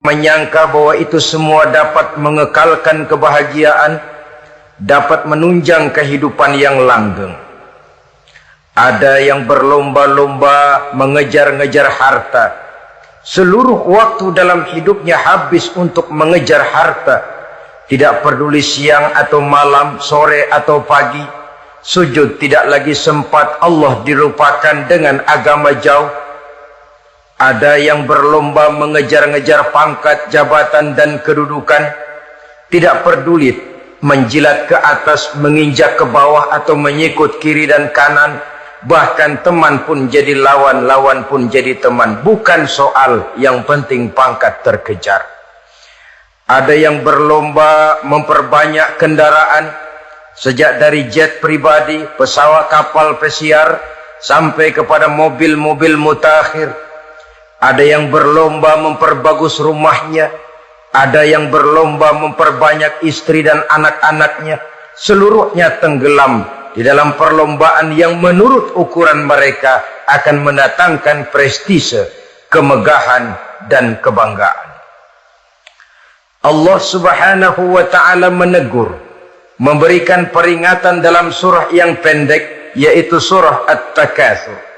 menyangka bahwa itu semua dapat mengekalkan kebahagiaan, dapat menunjang kehidupan yang langgeng. Ada yang berlomba-lomba mengejar-ngejar harta. Seluruh waktu dalam hidupnya habis untuk mengejar harta. Tidak peduli siang atau malam, sore atau pagi. Sujud tidak lagi sempat, Allah dilupakan dengan agama jauh. Ada yang berlomba mengejar-ngejar pangkat, jabatan dan kedudukan. Tidak peduli menjilat ke atas, menginjak ke bawah atau menyikut kiri dan kanan. Bahkan teman pun jadi lawan, lawan pun jadi teman. Bukan soal, yang penting pangkat terkejar. Ada yang berlomba memperbanyak kendaraan, sejak dari jet pribadi, pesawat kapal pesiar, sampai kepada mobil-mobil mutakhir. Ada yang berlomba memperbagus rumahnya, ada yang berlomba memperbanyak istri dan anak-anaknya. Seluruhnya tenggelam di dalam perlombaan yang menurut ukuran mereka akan mendatangkan prestise, kemegahan dan kebanggaan. Allah Subhanahu wa ta'ala menegur, memberikan peringatan dalam surah yang pendek, yaitu surah At-Takatsur.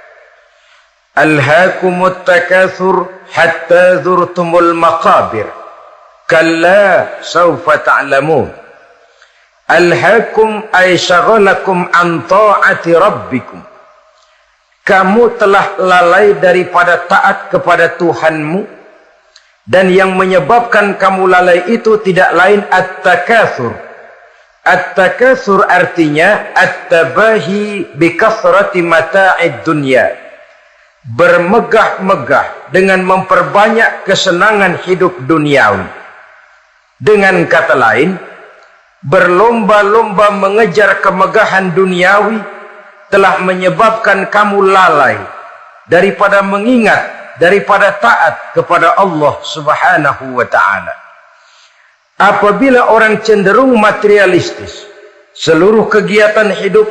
Alhaakumut takatsur hatta zurtumul maqabir kalla sawfa ta'lamun. Alhaakum ay syaghalakum an ta'ati rabbikum. Kamu telah lalai daripada taat kepada Tuhanmu, dan yang menyebabkan kamu lalai itu tidak lain at-takatsur. At-takatsur artinya at-tabahi bi kasrati mata'id dunya. Bermegah-megah dengan memperbanyak kesenangan hidup duniawi. Dengan kata lain, berlomba-lomba mengejar kemegahan duniawi telah menyebabkan kamu lalai daripada mengingat, daripada taat kepada Allah Subhanahu wa ta'ala. Apabila orang cenderung materialistis, seluruh kegiatan hidup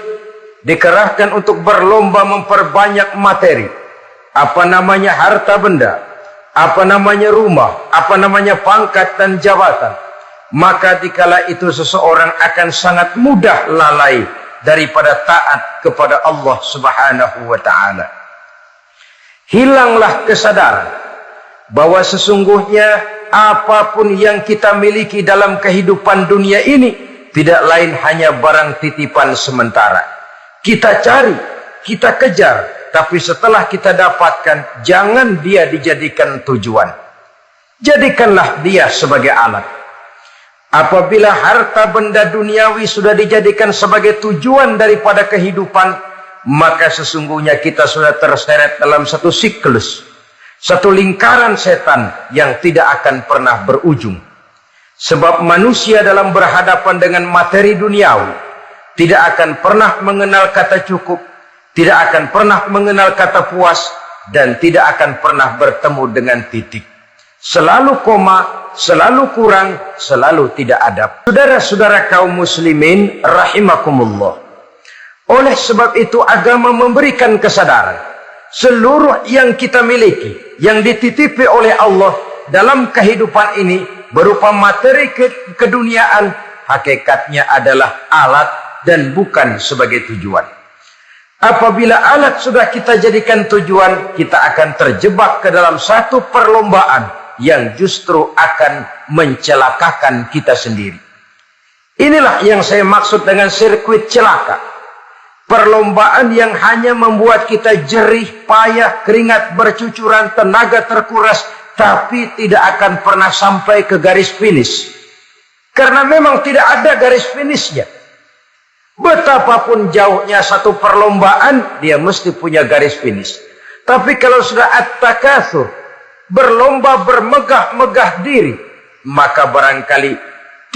dikerahkan untuk berlomba memperbanyak materi. Apa namanya harta benda, apa namanya rumah, apa namanya pangkat dan jabatan. Maka dikala itu seseorang akan sangat mudah lalai daripada taat kepada Allah Subhanahu wa ta'ala. Hilanglah kesadaran bahwa sesungguhnya apapun yang kita miliki dalam kehidupan dunia ini tidak lain hanya barang titipan sementara. Kita cari, kita kejar, tapi setelah kita dapatkan, jangan dia dijadikan tujuan. Jadikanlah dia sebagai alat. Apabila harta benda duniawi sudah dijadikan sebagai tujuan daripada kehidupan, maka sesungguhnya kita sudah terseret dalam satu siklus, satu lingkaran setan yang tidak akan pernah berujung. Sebab manusia dalam berhadapan dengan materi duniawi tidak akan pernah mengenal kata cukup, tidak akan pernah mengenal kata puas, dan tidak akan pernah bertemu dengan titik. Selalu koma, selalu kurang, selalu tidak ada. Saudara-saudara kaum muslimin rahimakumullah. Oleh sebab itu agama memberikan kesadaran. Seluruh yang kita miliki, yang dititipi oleh Allah dalam kehidupan ini berupa materi keduniaan, hakikatnya adalah alat dan bukan sebagai tujuan. Apabila alat sudah kita jadikan tujuan, kita akan terjebak ke dalam satu perlombaan yang justru akan mencelakakan kita sendiri. Inilah yang saya maksud dengan sirkuit celaka. Perlombaan yang hanya membuat kita jerih, payah, keringat bercucuran, tenaga terkuras, tapi tidak akan pernah sampai ke garis finish. Karena memang tidak ada garis finishnya. Betapapun jauhnya satu perlombaan, dia mesti punya garis finish. Tapi kalau sudah at-takatsur, berlomba bermegah-megah diri, maka barangkali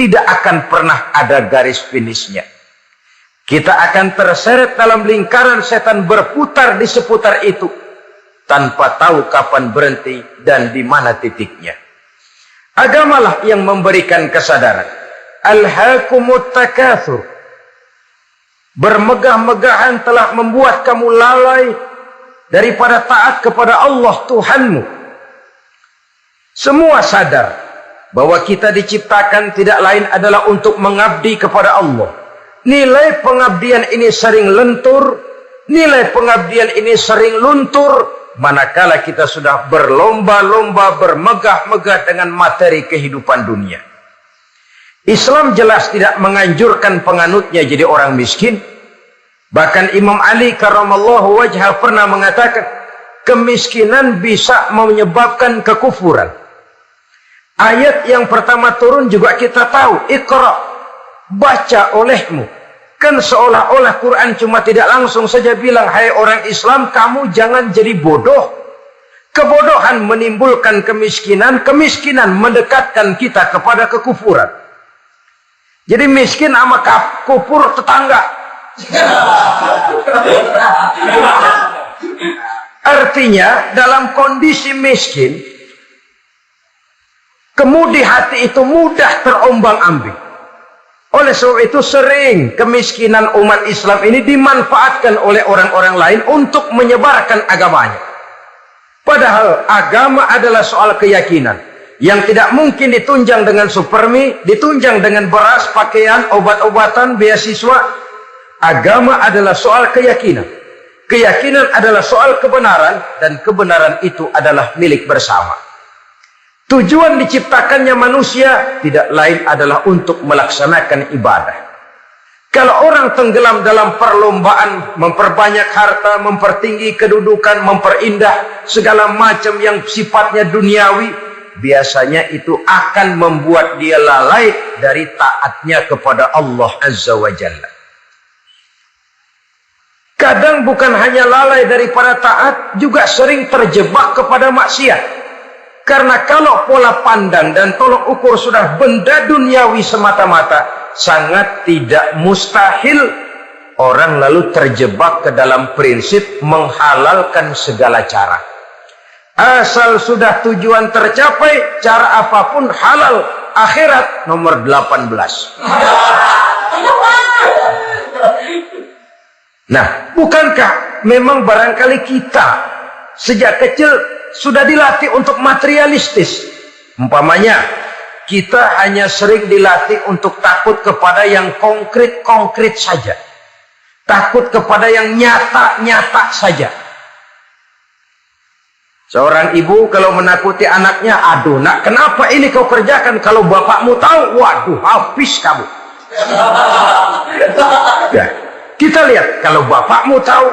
tidak akan pernah ada garis finishnya. Kita akan terseret dalam lingkaran setan berputar di seputar itu, tanpa tahu kapan berhenti dan di mana titiknya. Agamalah yang memberikan kesadaran. Alhaakumut takatsur. Bermegah-megahan telah membuat kamu lalai daripada taat kepada Allah Tuhanmu. Semua sadar bahwa kita diciptakan tidak lain adalah untuk mengabdi kepada Allah. Nilai pengabdian ini sering lentur, nilai pengabdian ini sering luntur, manakala kita sudah berlomba-lomba, bermegah-megah dengan materi kehidupan dunia. Islam jelas tidak menganjurkan penganutnya jadi orang miskin. Bahkan Imam Ali karramallahu wajhah pernah mengatakan, kemiskinan bisa menyebabkan kekufuran. Ayat yang pertama turun juga kita tahu, Iqra, baca olehmu. Kan seolah-olah Quran cuma tidak langsung saja bilang, hai orang Islam, kamu jangan jadi bodoh. Kebodohan menimbulkan kemiskinan, kemiskinan mendekatkan kita kepada kekufuran. Jadi miskin sama kufur tetangga. Artinya dalam kondisi miskin, kemudi hati itu mudah terombang-ambing. Oleh sebab itu sering kemiskinan umat Islam ini dimanfaatkan oleh orang-orang lain untuk menyebarkan agamanya. Padahal agama adalah soal keyakinan yang tidak mungkin ditunjang dengan supermi, ditunjang dengan beras, pakaian, obat-obatan, beasiswa. Agama adalah soal keyakinan. Keyakinan adalah soal kebenaran, dan kebenaran itu adalah milik bersama. Tujuan diciptakannya manusia tidak lain adalah untuk melaksanakan ibadah. Kalau orang tenggelam dalam perlombaan memperbanyak harta, mempertinggi kedudukan, memperindah segala macam yang sifatnya duniawi, biasanya itu akan membuat dia lalai dari taatnya kepada Allah Azza wa Jalla. Kadang bukan hanya lalai daripada taat, juga sering terjebak kepada maksiat. Karena kalau pola pandang dan tolok ukur sudah benda duniawi semata-mata, sangat tidak mustahil orang lalu terjebak ke dalam prinsip menghalalkan segala cara. Asal sudah tujuan tercapai, cara apapun halal. Akhirat nomor 18. Nah, bukankah memang barangkali kita sejak kecil sudah dilatih untuk materialistis? Umpamanya, kita hanya sering dilatih untuk takut kepada yang konkret-konkret saja. Takut kepada yang nyata-nyata saja. Seorang ibu kalau menakuti anaknya, aduh nak, kenapa ini kau kerjakan? Kalau bapakmu tahu, waduh, habis kamu. Ya, kita lihat, kalau bapakmu tahu,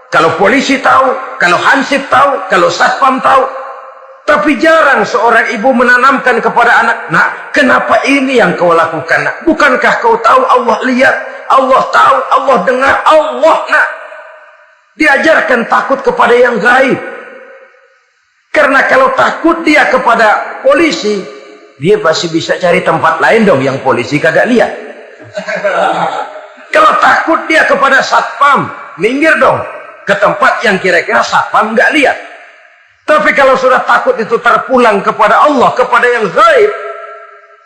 kalau polisi tahu, kalau hansip tahu, kalau satpam tahu. Tapi jarang seorang ibu menanamkan kepada anak, nak, kenapa ini yang kau lakukan, nak? Bukankah kau tahu Allah lihat, Allah tahu, Allah dengar, Allah, nak? Diajarkan takut kepada yang gaib. Karena kalau takut dia kepada polisi, dia pasti bisa cari tempat lain dong yang polisi kagak lihat. Kalau takut dia kepada satpam, minggir dong ke tempat yang kira-kira satpam nggak lihat. Tapi kalau sudah takut itu terpulang kepada Allah, kepada yang gaib,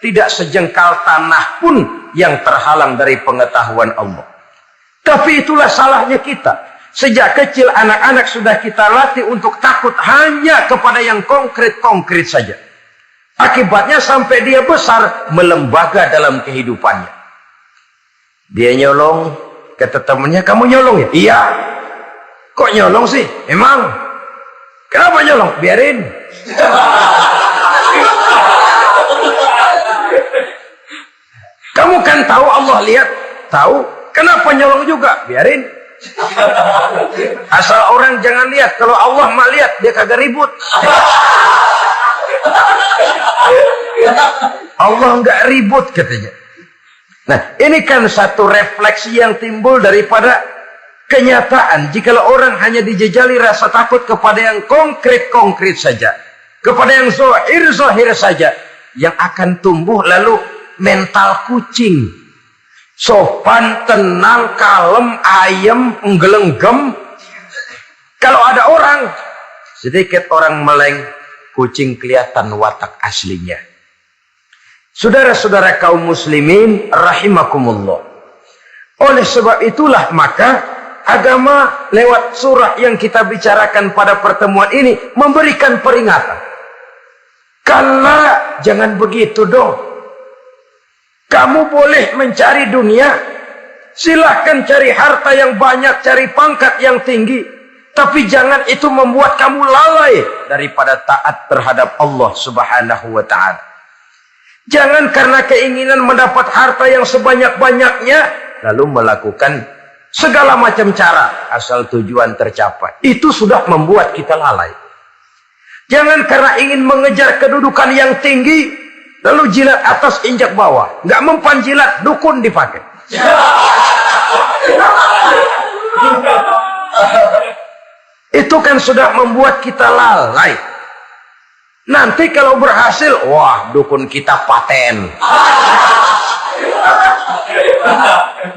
tidak sejengkal tanah pun yang terhalang dari pengetahuan Allah. Tapi itulah salahnya kita. Sejak kecil anak-anak sudah kita latih untuk takut hanya kepada yang konkret-konkret saja. Akibatnya sampai dia besar melembaga dalam kehidupannya. Dia nyolong, kata temannya, kamu nyolong ya? Iya. Kok nyolong sih? Emang? Kenapa nyolong? Biarin. Kamu kan tahu Allah lihat? Tahu. Kenapa nyolong juga? Biarin. Asal orang jangan lihat. Kalau Allah mah lihat, dia kagak ribut. Allah nggak ribut katanya. Nah, ini kan satu refleksi yang timbul daripada kenyataan. Jikalau orang hanya dijejali rasa takut kepada yang konkret-konkret saja, kepada yang zahir-zahir saja, yang akan tumbuh lalu mental kucing. Sopan, tenang, kalem, ayem, nggelenggem. Kalau ada orang, sedikit orang meleng, kucing kelihatan watak aslinya. Saudara-saudara kaum muslimin rahimakumullah. Oleh sebab itulah maka agama lewat surah yang kita bicarakan pada pertemuan ini memberikan peringatan. Kala, jangan begitu dong. Kamu boleh mencari dunia, silahkan cari harta yang banyak, cari pangkat yang tinggi, tapi jangan itu membuat kamu lalai daripada taat terhadap Allah Subhanahu wa ta'ala. Jangan karena keinginan mendapat harta yang sebanyak-banyaknya lalu melakukan segala macam cara asal tujuan tercapai. Itu sudah membuat kita lalai. Jangan karena ingin mengejar kedudukan yang tinggi lalu jilat atas injak bawah. Nggak mempan jilat, dukun dipakai. Itu kan sudah membuat kita lalai. Nanti kalau berhasil, wah, dukun kita paten.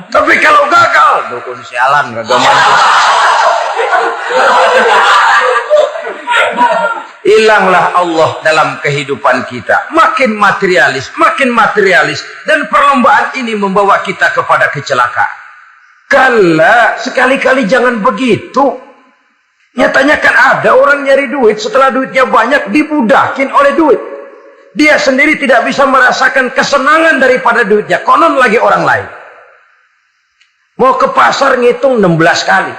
Tapi kalau gagal, dukun sialan, gagal mampu. Hilanglah Allah dalam kehidupan kita. Makin materialis, dan perlombaan ini membawa kita kepada kecelakaan. Kala, sekali-kali jangan begitu. Nyatanya kan ada orang nyari duit, setelah duitnya banyak dibudakin oleh duit. Dia sendiri tidak bisa merasakan kesenangan daripada duitnya, konon lagi orang lain. Mau ke pasar ngitung 16 kali.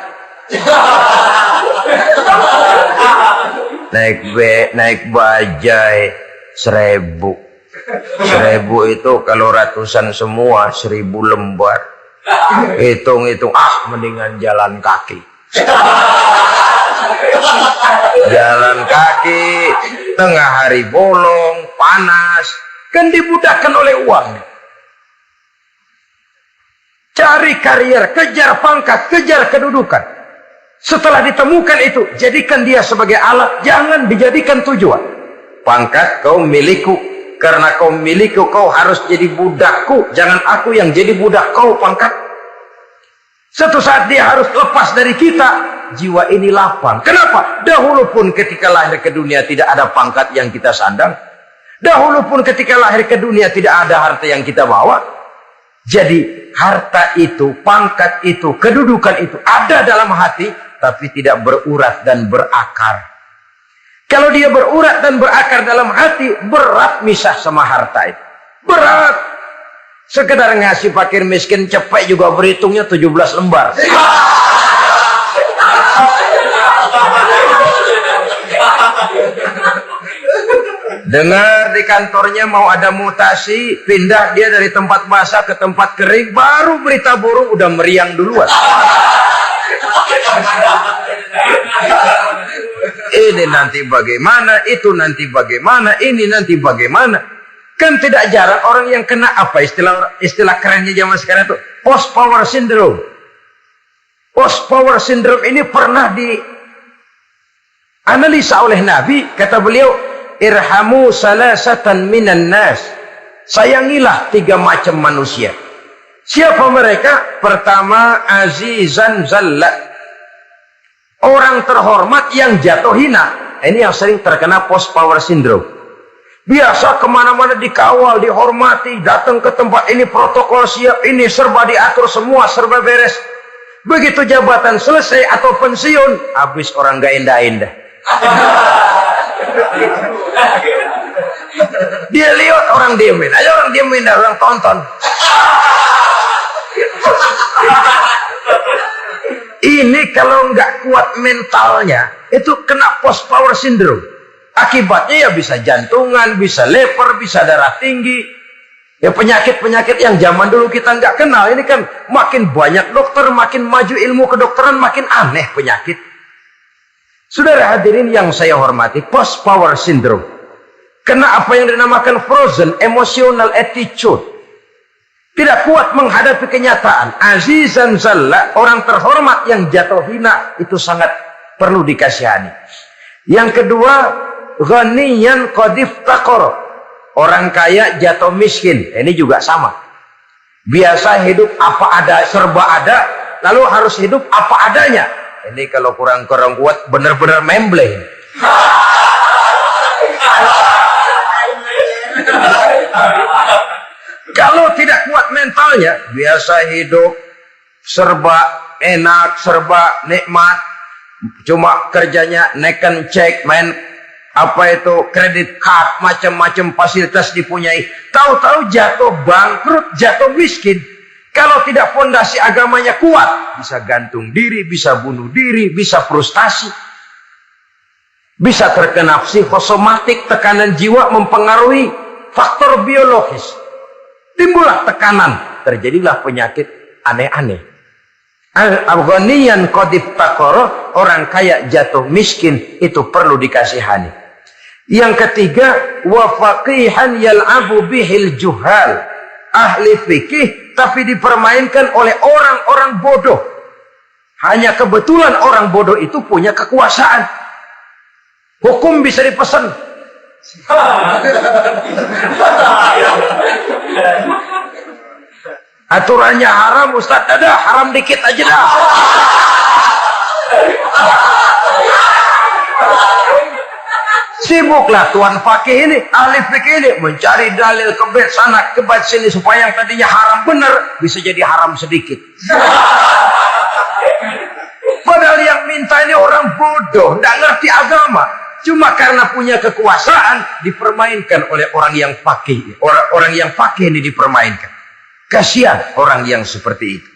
Naik bajai 1000. 1000 itu kalau ratusan semua 1000 lembar. Hitung, mendingan jalan kaki. Jalan kaki, tengah hari bolong, panas, kan dibudakkan oleh uang. Cari karier, kejar pangkat, kejar kedudukan. Setelah ditemukan itu, jadikan dia sebagai alat, jangan dijadikan tujuan. Pangkat kau milikku, karena kau milikku kau harus jadi budakku, jangan aku yang jadi budak kau pangkat. Suatu saat dia harus lepas dari kita. Jiwa ini lapang. Kenapa? Dahulu pun ketika lahir ke dunia tidak ada pangkat yang kita sandang. Dahulu pun ketika lahir ke dunia tidak ada harta yang kita bawa. Jadi harta itu, pangkat itu, kedudukan itu ada dalam hati, tapi tidak berurat dan berakar. Kalau dia berurat dan berakar dalam hati, berat misah sama harta itu. Berat. Sekedar ngasih fakir miskin cepet juga berhitungnya 17 lembar. Dengar di kantornya mau ada mutasi, pindah dia dari tempat basah ke tempat kering, baru berita burung udah meriang duluan. Ini nanti bagaimana, itu nanti bagaimana, ini nanti bagaimana. Kan tidak jarang orang yang kena apa istilah kerennya zaman sekarang itu post power syndrome. Post power syndrome ini pernah dianalisa oleh Nabi. Kata beliau, irhamu salasatan minan nas. Sayangilah 3 macam manusia. Siapa mereka? Pertama, azizan zalla. Orang terhormat yang jatuh hina. Ini yang sering terkena post power syndrome. Biasa kemana-mana dikawal, dihormati, datang ke tempat ini protokol siap, ini serba diatur semua, serba beres. Begitu jabatan selesai atau pensiun, habis orang gak indah-indah. Dia lihat orang diemin aja, orang diemin, orang tonton. Ini kalau nggak kuat mentalnya, itu kena post power syndrome. Akibatnya ya bisa jantungan, bisa leper, bisa darah tinggi. Ya penyakit-penyakit yang zaman dulu kita nggak kenal. Ini kan makin banyak dokter, makin maju ilmu kedokteran, makin aneh penyakit. Saudara hadirin yang saya hormati, post power syndrome. Kena apa yang dinamakan frozen emotional attitude. Tidak kuat menghadapi kenyataan. Azizan zalla, orang terhormat yang jatuh hina, itu sangat perlu dikasihani. Yang kedua, ghaniyan qadif taqor, orang kaya jatuh miskin. Ini juga sama. Biasa hidup apa ada, serba ada, lalu harus hidup apa adanya. Ini kalau kurang kuat, benar-benar membleng. Kalau tidak kuat mentalnya, biasa hidup serba enak, serba nikmat, cuma kerjanya neken cek, main Apa itu kredit card, macam-macam fasilitas dipunyai. Tahu-tahu jatuh bangkrut, jatuh miskin. Kalau tidak fondasi agamanya kuat, bisa gantung diri, bisa bunuh diri, bisa frustasi. Bisa terkena psikosomatik, tekanan jiwa mempengaruhi faktor biologis. Timbullah tekanan, terjadilah penyakit aneh-aneh. Al-Ghaniyan qadif taqara, orang kaya jatuh miskin, itu perlu dikasihani. Yang ketiga, wa faqihan yal'abu bihil juhal, ahli fikih tapi dipermainkan oleh orang-orang bodoh. Hanya kebetulan orang bodoh itu punya kekuasaan. Hukum bisa dipesan. Aturannya haram, Ustaz, ada haram dikit aja dah. Sibuklah tuan fakih ini, ahli fikih ini mencari dalil kebet sana kebet sini supaya yang tadinya haram benar bisa jadi haram sedikit. Padahal yang minta ini orang bodoh, tidak ngerti agama. Cuma karena punya kekuasaan dipermainkan oleh orang yang fakih. Orang yang fakih ini dipermainkan. Kasihan orang yang seperti itu.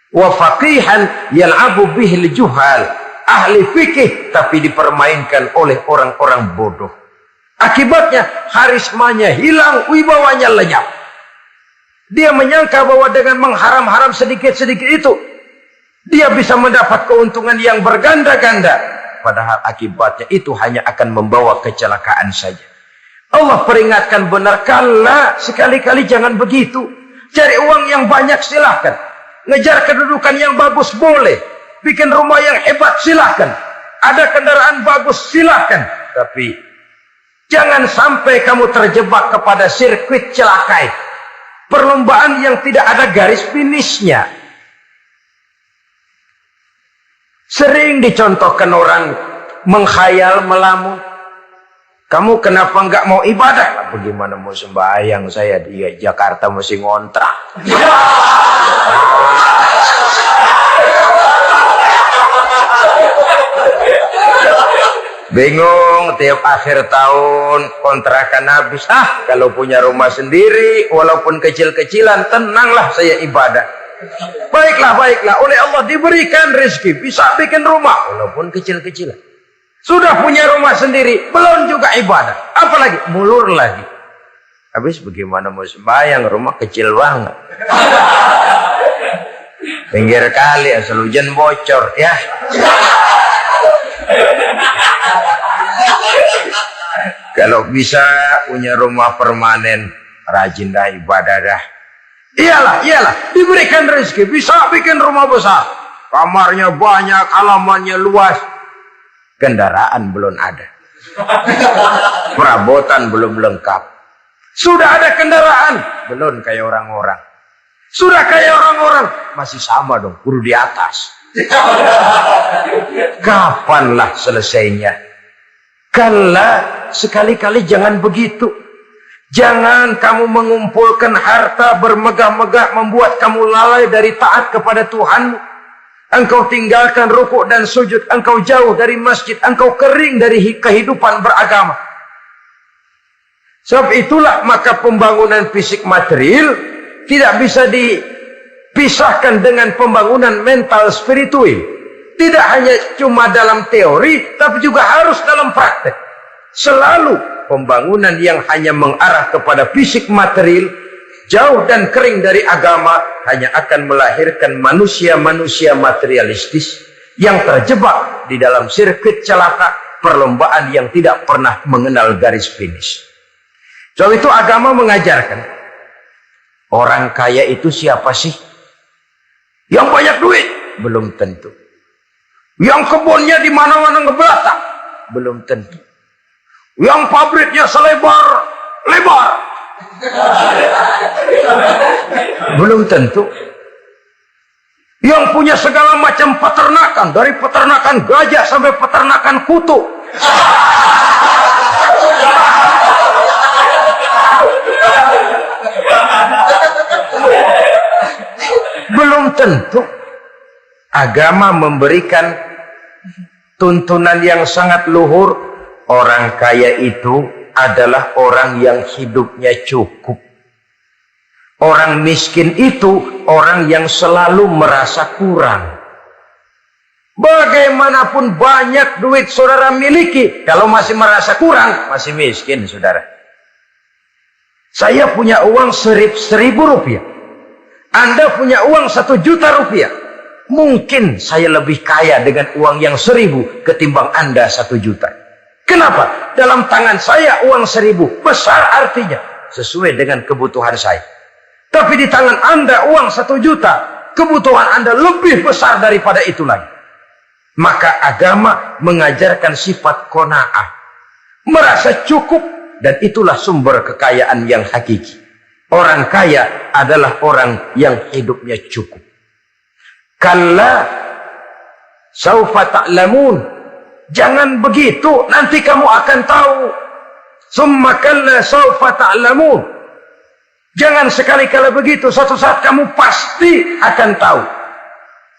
Wa faqihan yal'abu bihil juhal, ahli fikih tapi dipermainkan oleh orang-orang bodoh. Akibatnya karismanya hilang, wibawanya lenyap. Dia menyangka bahwa dengan mengharam-haram sedikit-sedikit itu dia bisa mendapat keuntungan yang berganda-ganda. Padahal akibatnya itu hanya akan membawa kecelakaan saja. Allah peringatkan benar, kala sekali-kali jangan begitu. Cari uang yang banyak silahkan. Ngejar kedudukan yang bagus boleh. Bikin rumah yang hebat silahkan. Ada kendaraan bagus silahkan. Tapi jangan sampai kamu terjebak kepada sirkuit celakai. Perlombaan yang tidak ada garis finishnya. Sering dicontohkan orang menghayal, melamun. Kamu kenapa nggak mau ibadah? Bagaimana mau sembahyang, saya di Jakarta mesti ngontrak. Bingung, tiap akhir tahun kontrakan habis. Kalau punya rumah sendiri, walaupun kecil-kecilan, tenanglah saya ibadah. Baiklah, oleh Allah diberikan rezeki, bisa bikin rumah, walaupun kecil-kecilan. Sudah punya rumah sendiri, belum juga ibadah. Apalagi mulur lagi. Habis bagaimana mau sembahyang, rumah kecil banget. Pinggir kali, asal hujan bocor ya. Kalau bisa punya rumah permanen, rajin dah ibadah dah. Iyalah, diberikan rezeki, bisa bikin rumah besar. Kamarnya banyak, halamannya luas. Kendaraan belum ada. Perabotan belum lengkap. Sudah ada kendaraan, belum kayak orang-orang. Sudah kayak orang-orang, masih sama dong, kudu di atas. Kapanlah selesainya? Kala sekali-kali jangan begitu. Jangan kamu mengumpulkan harta bermegah-megah membuat kamu lalai dari taat kepada Tuhanmu. Engkau tinggalkan rukuk dan sujud, engkau jauh dari masjid, engkau kering dari kehidupan beragama. Sebab itulah maka pembangunan fisik material tidak bisa dipisahkan dengan pembangunan mental spiritual. Tidak hanya cuma dalam teori, tapi juga harus dalam praktek. Selalu pembangunan yang hanya mengarah kepada fisik material, jauh dan kering dari agama, hanya akan melahirkan manusia-manusia materialistis yang terjebak di dalam sirkuit celaka, perlombaan yang tidak pernah mengenal garis finish. Sebab itu agama mengajarkan, orang kaya itu siapa sih? Yang banyak duit? Belum tentu. Yang kebunnya di mana-mana ngebelatak? Belum tentu. Yang pabriknya selebar-lebar? Belum tentu. Yang punya segala macam peternakan, dari peternakan gajah sampai peternakan kutu. Belum tentu. Agama memberikan tuntunan yang sangat luhur. Orang kaya itu adalah orang yang hidupnya cukup. Orang miskin itu orang yang selalu merasa kurang. Bagaimanapun banyak duit saudara miliki, kalau masih merasa kurang, masih miskin saudara. Saya punya uang 1.000 rupiah. Anda punya uang 1 juta rupiah. Mungkin saya lebih kaya dengan uang yang 1.000 ketimbang Anda 1 juta. Kenapa? Dalam tangan saya uang 1.000 besar artinya sesuai dengan kebutuhan saya. Tapi di tangan Anda uang 1 juta, kebutuhan Anda lebih besar daripada itu lagi. Maka agama mengajarkan sifat qanaah, merasa cukup, dan itulah sumber kekayaan yang hakiki. Orang kaya adalah orang yang hidupnya cukup. Kalla saufa ta'lamun. Jangan begitu, nanti kamu akan tahu. Summa kalla saufa ta'lamun. Jangan sekali-kali begitu, suatu saat kamu pasti akan tahu.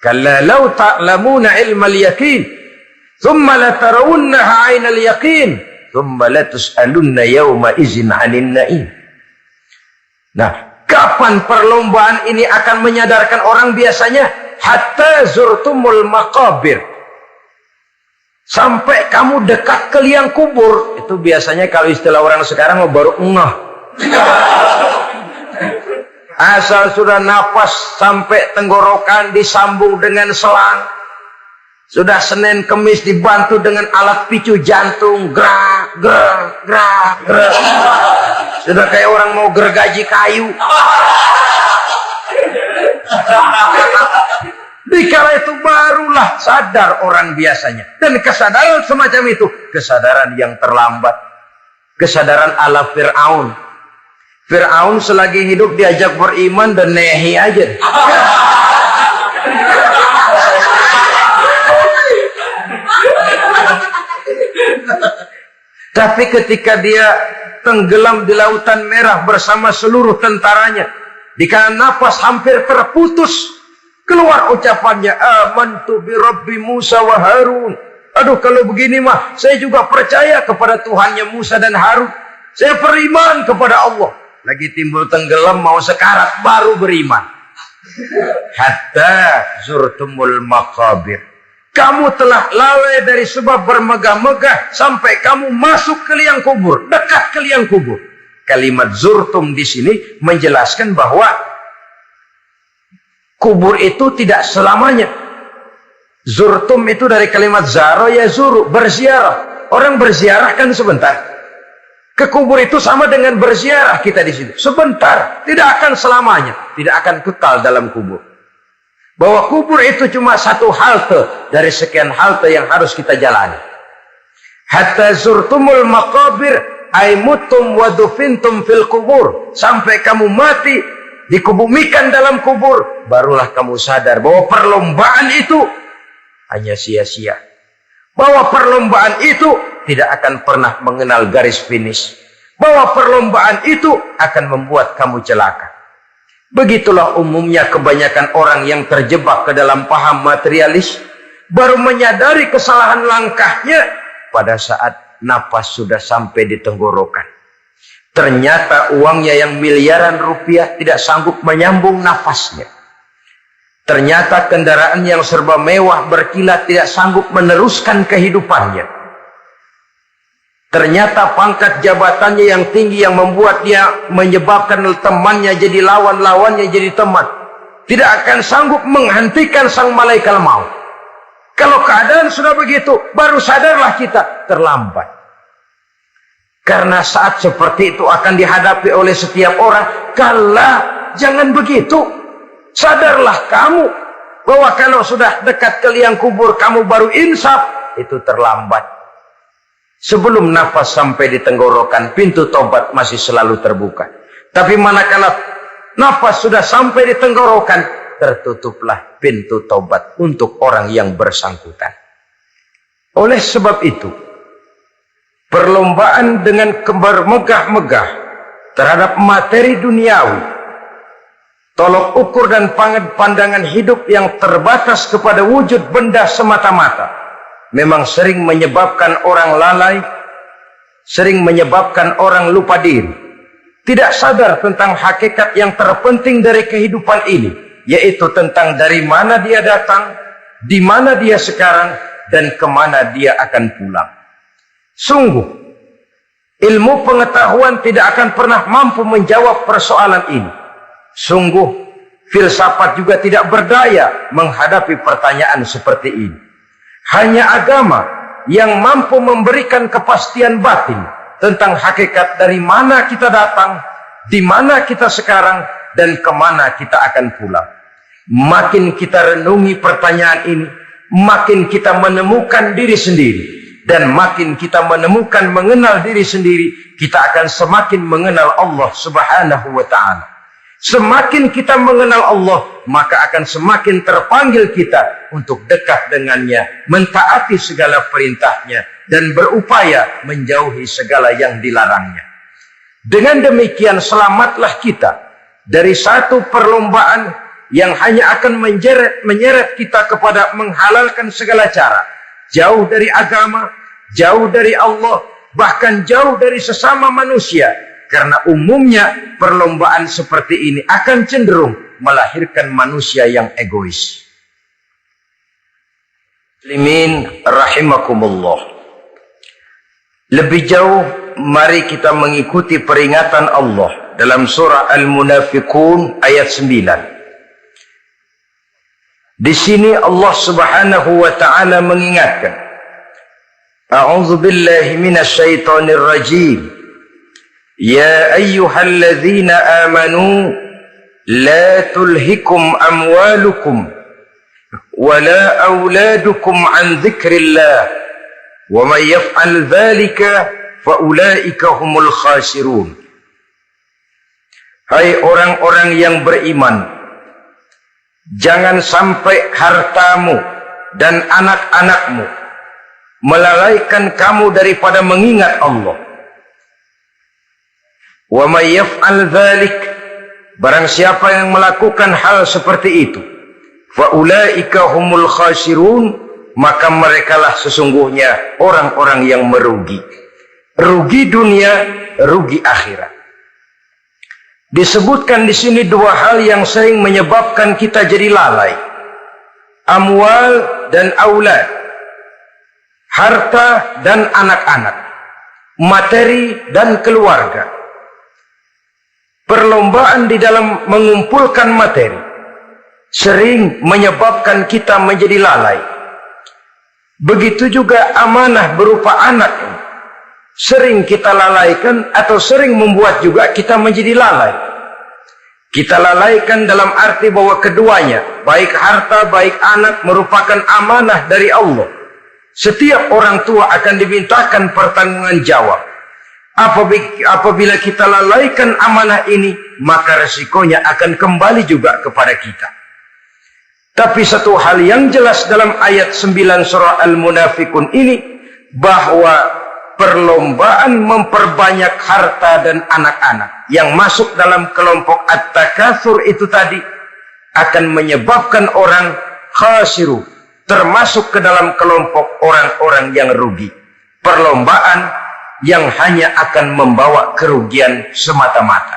Kalla law ta'lamuna ilmal yaqin, thumma latarawunnaha 'ainal yaqin, thumma latus'alunna yawma idzin 'anil na'im. Nah, kapan perlombaan ini akan menyadarkan orang biasanya? Hatta zurtumul maqabir. Sampai kamu dekat ke liang kubur. Itu biasanya kalau istilah orang sekarang baru ngeh. Asal sudah napas sampai tenggorokan disambung dengan selang. Sudah Senin Kemis dibantu dengan alat picu jantung. Gerak, gerak, gerak, gerak. Sudah kayak orang mau gergaji kayu. Dikala itu barulah sadar orang biasanya. Dan kesadaran semacam itu, kesadaran yang terlambat. Kesadaran ala Fir'aun. Fir'aun selagi hidup diajak beriman dan nehi aja. Tapi ketika dia tenggelam di lautan merah bersama seluruh tentaranya, dikala napas hampir terputus, keluar ucapannya, amantu bi Rabbi Musa wa Harun. Aduh, kalau begini mah saya juga percaya kepada Tuhannya Musa dan Harun. Saya beriman kepada Allah. Lagi timbul tenggelam mau sekarat baru beriman. Hatta zurtumul maqabir. Kamu telah lalai dari sebab bermegah-megah sampai kamu masuk ke liang kubur, dekat ke liang kubur. Kalimat zurtum di sini menjelaskan bahwa kubur itu tidak selamanya. Zurtum itu dari kalimat zaro ya zuru, berziarah. Orang berziarah kan sebentar. Ke kubur itu sama dengan berziarah kita di sini. Sebentar, tidak akan selamanya, tidak akan kekal dalam kubur. Bahwa kubur itu cuma satu halte dari sekian halte yang harus kita jalani. Hatta zurtumul maqabir ay mutum wa dufintum fil kubur. Sampai kamu mati, dikubumikan dalam kubur, barulah kamu sadar bahwa perlombaan itu hanya sia-sia. Bahwa perlombaan itu tidak akan pernah mengenal garis finish. Bahwa perlombaan itu akan membuat kamu celaka. Begitulah umumnya kebanyakan orang yang terjebak ke dalam paham materialis, baru menyadari kesalahan langkahnya pada saat napas sudah sampai di tenggorokan. Ternyata uangnya yang miliaran rupiah tidak sanggup menyambung nafasnya. Ternyata kendaraan yang serba mewah berkilat tidak sanggup meneruskan kehidupannya. Ternyata pangkat jabatannya yang tinggi yang membuat dia menyebabkan temannya jadi lawan, lawannya jadi teman, tidak akan sanggup menghentikan sang malaikat maut. Kalau keadaan sudah begitu, baru sadarlah kita terlambat. Karena saat seperti itu akan dihadapi oleh setiap orang. Kala, jangan begitu. Sadarlah kamu bahwa kalau sudah dekat ke liang kubur kamu baru insaf, itu terlambat. Sebelum nafas sampai di tenggorokan, pintu tobat masih selalu terbuka. Tapi manakala nafas sudah sampai di tenggorokan, tertutuplah pintu tobat untuk orang yang bersangkutan. Oleh sebab itu, perlombaan dengan bermegah-megah terhadap materi duniawi, tolok ukur dan pandangan hidup yang terbatas kepada wujud benda semata-mata, memang sering menyebabkan orang lalai, sering menyebabkan orang lupa diri, tidak sadar tentang hakikat yang terpenting dari kehidupan ini, yaitu tentang dari mana dia datang, di mana dia sekarang, dan kemana dia akan pulang. Sungguh, ilmu pengetahuan tidak akan pernah mampu menjawab persoalan ini. Sungguh, filsafat juga tidak berdaya menghadapi pertanyaan seperti ini. Hanya agama yang mampu memberikan kepastian batin tentang hakikat dari mana kita datang, di mana kita sekarang, dan kemana kita akan pulang. Makin kita renungi pertanyaan ini, makin kita menemukan diri sendiri. Dan makin kita menemukan mengenal diri sendiri, kita akan semakin mengenal Allah Subhanahu wa ta'ala. Semakin kita mengenal Allah, maka akan semakin terpanggil kita untuk dekat dengannya, mentaati segala perintahnya, dan berupaya menjauhi segala yang dilarangnya. Dengan demikian selamatlah kita dari satu perlombaan yang hanya akan menyeret kita kepada menghalalkan segala cara, jauh dari agama, jauh dari Allah, bahkan jauh dari sesama manusia. Karena umumnya perlombaan seperti ini akan cenderung melahirkan manusia yang egois. Muslimin rahimakumullah. Lebih jauh, mari kita mengikuti peringatan Allah dalam surah Al-Munafiqun ayat 9. Di sini Allah Subhanahu wa ta'ala mengingatkan, A'udzu billahi minasy syaithanir rajim. Ya ayyuhalladzina amanu la tulhikum amwalukum wala auladukum an dzikrillah wa may yaf'al dzalika fa ulaika humul khasirun. Hai orang-orang yang beriman, jangan sampai hartamu dan anak-anakmu melalaikan kamu daripada mengingat Allah. Wa may yaf'al dzalik, barang siapa yang melakukan hal seperti itu, fa ulaika humul khasirun, maka merekalah sesungguhnya orang-orang yang merugi. Rugi dunia, rugi akhirat. Disebutkan di sini dua hal yang sering menyebabkan kita jadi lalai. Amwal dan aulad. Harta dan anak-anak. Materi dan keluarga. Perlombaan di dalam mengumpulkan materi sering menyebabkan kita menjadi lalai. Begitu juga amanah berupa anak sering kita lalaikan atau sering membuat juga kita menjadi lalai. Kita lalaikan dalam arti bahwa keduanya, baik harta baik anak, merupakan amanah dari Allah. Setiap orang tua akan dimintakan pertanggungan jawab. Apabila kita lalaikan amanah ini, maka resikonya akan kembali juga kepada kita. Tapi satu hal yang jelas dalam ayat 9 surah Al-Munafiqun ini, bahwa perlombaan memperbanyak harta dan anak-anak yang masuk dalam kelompok at-takatsur itu tadi akan menyebabkan orang khasiru, termasuk ke dalam kelompok orang-orang yang rugi. Perlombaan yang hanya akan membawa kerugian semata-mata.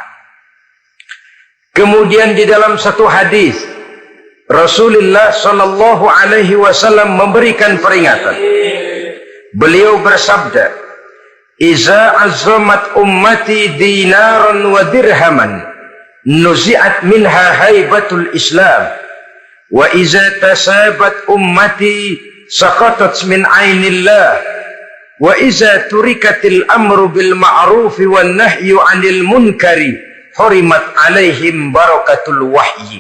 Kemudian di dalam satu hadis, Rasulullah sallallahu alaihi wasallam memberikan peringatan. Beliau bersabda, "Iza azzamat ummati dinaran wa dirhaman, nuzi'at minha haibatul Islam, wa iza tasabat ummati saqatat min ainillah. Wa iza turikatil amru bil ma'rufi wan nahyu 'anil munkari hurimat 'alaihim barakatul wahyi."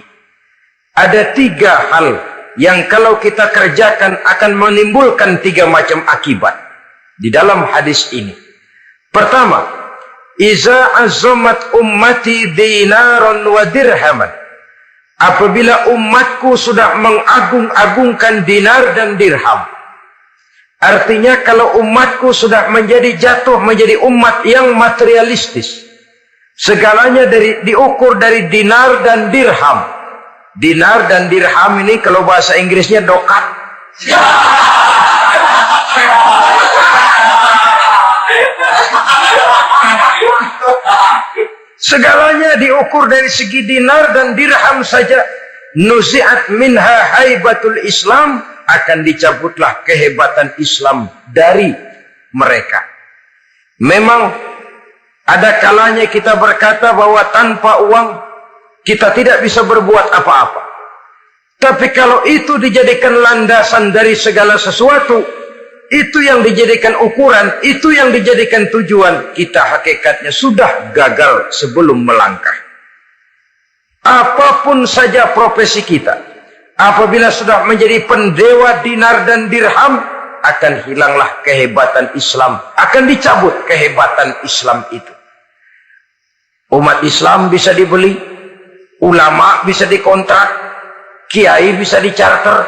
Ada tiga hal yang kalau kita kerjakan akan menimbulkan tiga macam akibat di dalam hadis ini. Pertama, iza azzamat ummati dinaran wa dirhaman. Apabila umatku sudah mengagung-agungkan dinar dan dirham. Artinya kalau umatku sudah jatuh menjadi umat yang materialistis. Segalanya diukur dari dinar dan dirham. Dinar dan dirham ini kalau bahasa Inggrisnya dokat. Segalanya diukur dari segi dinar dan dirham saja. Nuzi'at minha haibatul Islam, akan dicabutlah kehebatan Islam dari mereka. Memang ada kalanya kita berkata bahwa tanpa uang kita tidak bisa berbuat apa-apa. Tapi kalau itu dijadikan landasan dari segala sesuatu, itu yang dijadikan ukuran, itu yang dijadikan tujuan, kita hakikatnya sudah gagal sebelum melangkah. Apapun saja profesi kita, apabila sudah menjadi pendewa dinar dan dirham, akan hilanglah kehebatan Islam, akan dicabut kehebatan Islam itu. Umat Islam bisa dibeli, ulama bisa dikontrak, kiai bisa dicarter.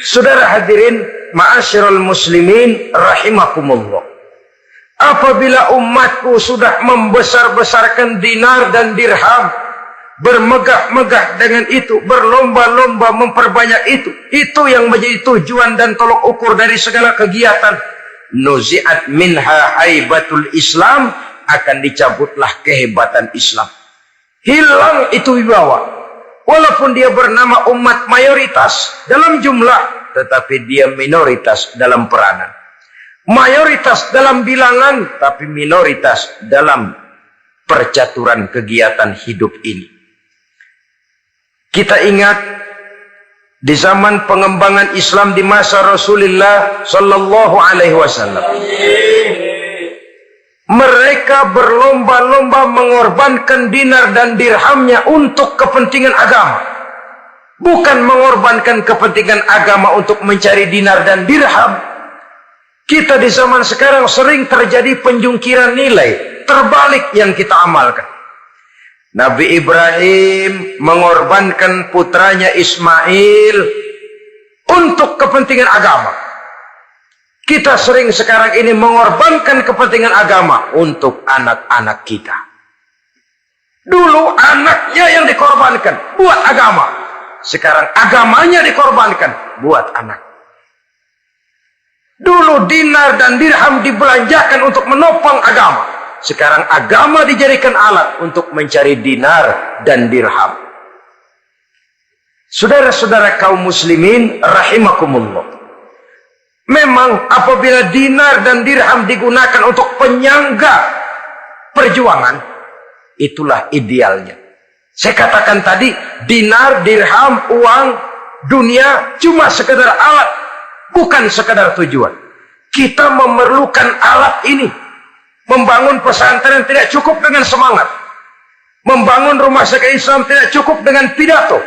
Saudara hadirin, ma'asyiral muslimin rahimakumullah. Apabila umatku sudah membesar-besarkan dinar dan dirham, bermegah-megah dengan itu, berlomba-lomba memperbanyak itu yang menjadi tujuan dan tolok ukur dari segala kegiatan, nuzi'at minha haibatul Islam, akan dicabutlah kehebatan Islam. Hilang itu wibawa. Walaupun dia bernama umat mayoritas dalam jumlah, tetapi dia minoritas dalam peranan. Mayoritas dalam bilangan, tapi minoritas dalam percaturan kegiatan hidup ini. Kita ingat di zaman pengembangan Islam di masa Rasulullah Sallallahu Alaihi Wasallam, mereka berlomba-lomba mengorbankan dinar dan dirhamnya untuk kepentingan agama. Bukan mengorbankan kepentingan agama untuk mencari dinar dan dirham. Kita di zaman sekarang sering terjadi penjungkiran nilai, terbalik yang kita amalkan. Nabi Ibrahim mengorbankan putranya Ismail untuk kepentingan agama. Kita sering sekarang ini mengorbankan kepentingan agama untuk anak-anak kita. Dulu anaknya yang dikorbankan buat agama. Sekarang agamanya dikorbankan buat anak. Dulu dinar dan dirham dibelanjakan untuk menopang agama. Sekarang agama dijadikan alat untuk mencari dinar dan dirham. Saudara-saudara kaum muslimin rahimakumullah. Memang apabila dinar dan dirham digunakan untuk penyangga perjuangan, itulah idealnya. Saya katakan tadi, dinar, dirham, uang, dunia cuma sekedar alat, bukan sekedar tujuan. Kita memerlukan alat ini. Membangun pesantren tidak cukup dengan semangat. Membangun rumah sakit Islam tidak cukup dengan pidato.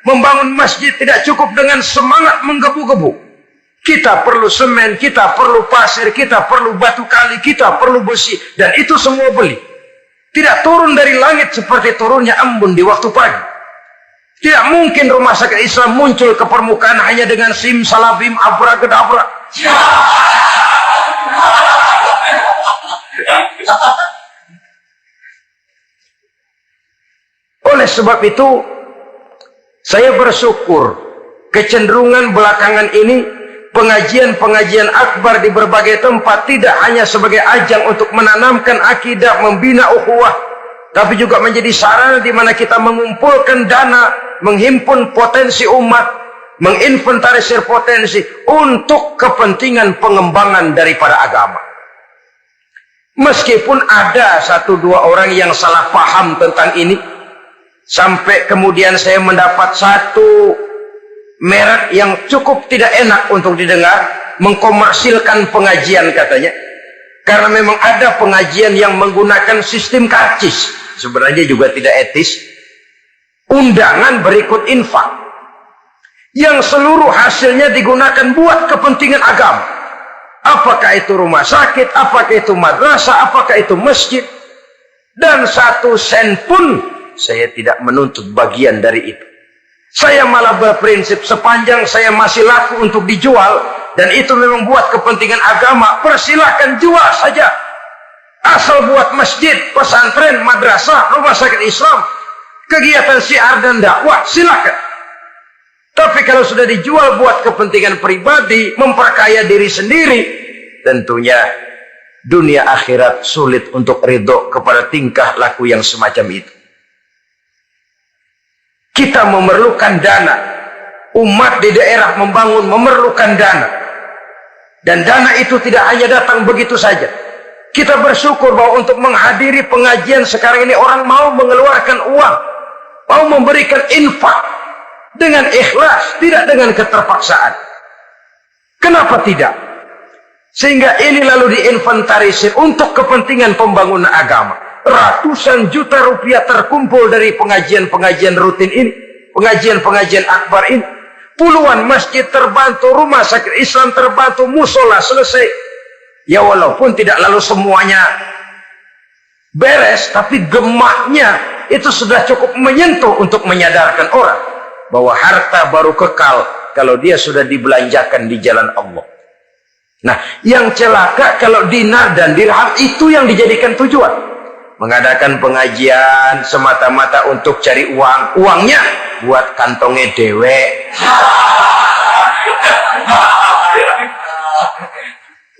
Membangun masjid tidak cukup dengan semangat menggebu-gebu. Kita perlu semen, kita perlu pasir, kita perlu batu kali, kita perlu besi. Dan itu semua beli. Tidak turun dari langit seperti turunnya embun di waktu pagi. Tidak mungkin rumah sakit Islam muncul ke permukaan hanya dengan simsalabim, abracadabra. Oleh sebab itu, saya bersyukur kecenderungan belakangan ini pengajian-pengajian akbar di berbagai tempat tidak hanya sebagai ajang untuk menanamkan akidah, membina ukhuwah, tapi juga menjadi sarana di mana kita mengumpulkan dana, menghimpun potensi umat, menginventarisir potensi untuk kepentingan pengembangan daripada agama. Meskipun ada satu dua orang yang salah paham tentang ini, sampai kemudian saya mendapat satu merek yang cukup tidak enak untuk didengar, mengkomersilkan pengajian katanya. Karena memang ada pengajian yang menggunakan sistem karcis, sebenarnya juga tidak etis. Undangan berikut infak, yang seluruh hasilnya digunakan buat kepentingan agama. Apakah itu rumah sakit, apakah itu madrasah, apakah itu masjid. Dan 1 sen pun saya tidak menuntut bagian dari itu. Saya malah berprinsip sepanjang saya masih laku untuk dijual dan itu memang buat kepentingan agama, persilahkan jual saja. Asal buat masjid, pesantren, madrasah, rumah sakit Islam, kegiatan syiar dan dakwah, silakan. Tapi kalau sudah dijual buat kepentingan pribadi, memperkaya diri sendiri, tentunya dunia akhirat sulit untuk ridho kepada tingkah laku yang semacam itu. Kita memerlukan dana. Umat di daerah membangun memerlukan dana. Dan dana itu tidak hanya datang begitu saja. Kita bersyukur bahwa untuk menghadiri pengajian sekarang ini orang mau mengeluarkan uang, mau memberikan infak dengan ikhlas, tidak dengan keterpaksaan. Kenapa tidak? Sehingga ini lalu diinventarisir untuk kepentingan pembangunan agama. Ratusan juta rupiah terkumpul dari pengajian-pengajian rutin ini, pengajian-pengajian akbar ini. Puluhan masjid terbantu, rumah sakit Islam terbantu, musola selesai. Ya walaupun tidak lalu semuanya beres, tapi gemaknya itu sudah cukup menyentuh untuk menyadarkan orang bahwa harta baru kekal kalau dia sudah dibelanjakan di jalan Allah. Nah, yang celaka kalau dinar dan dirham itu yang dijadikan tujuan. Mengadakan pengajian semata-mata untuk cari uang. Uangnya buat kantongnya dewe.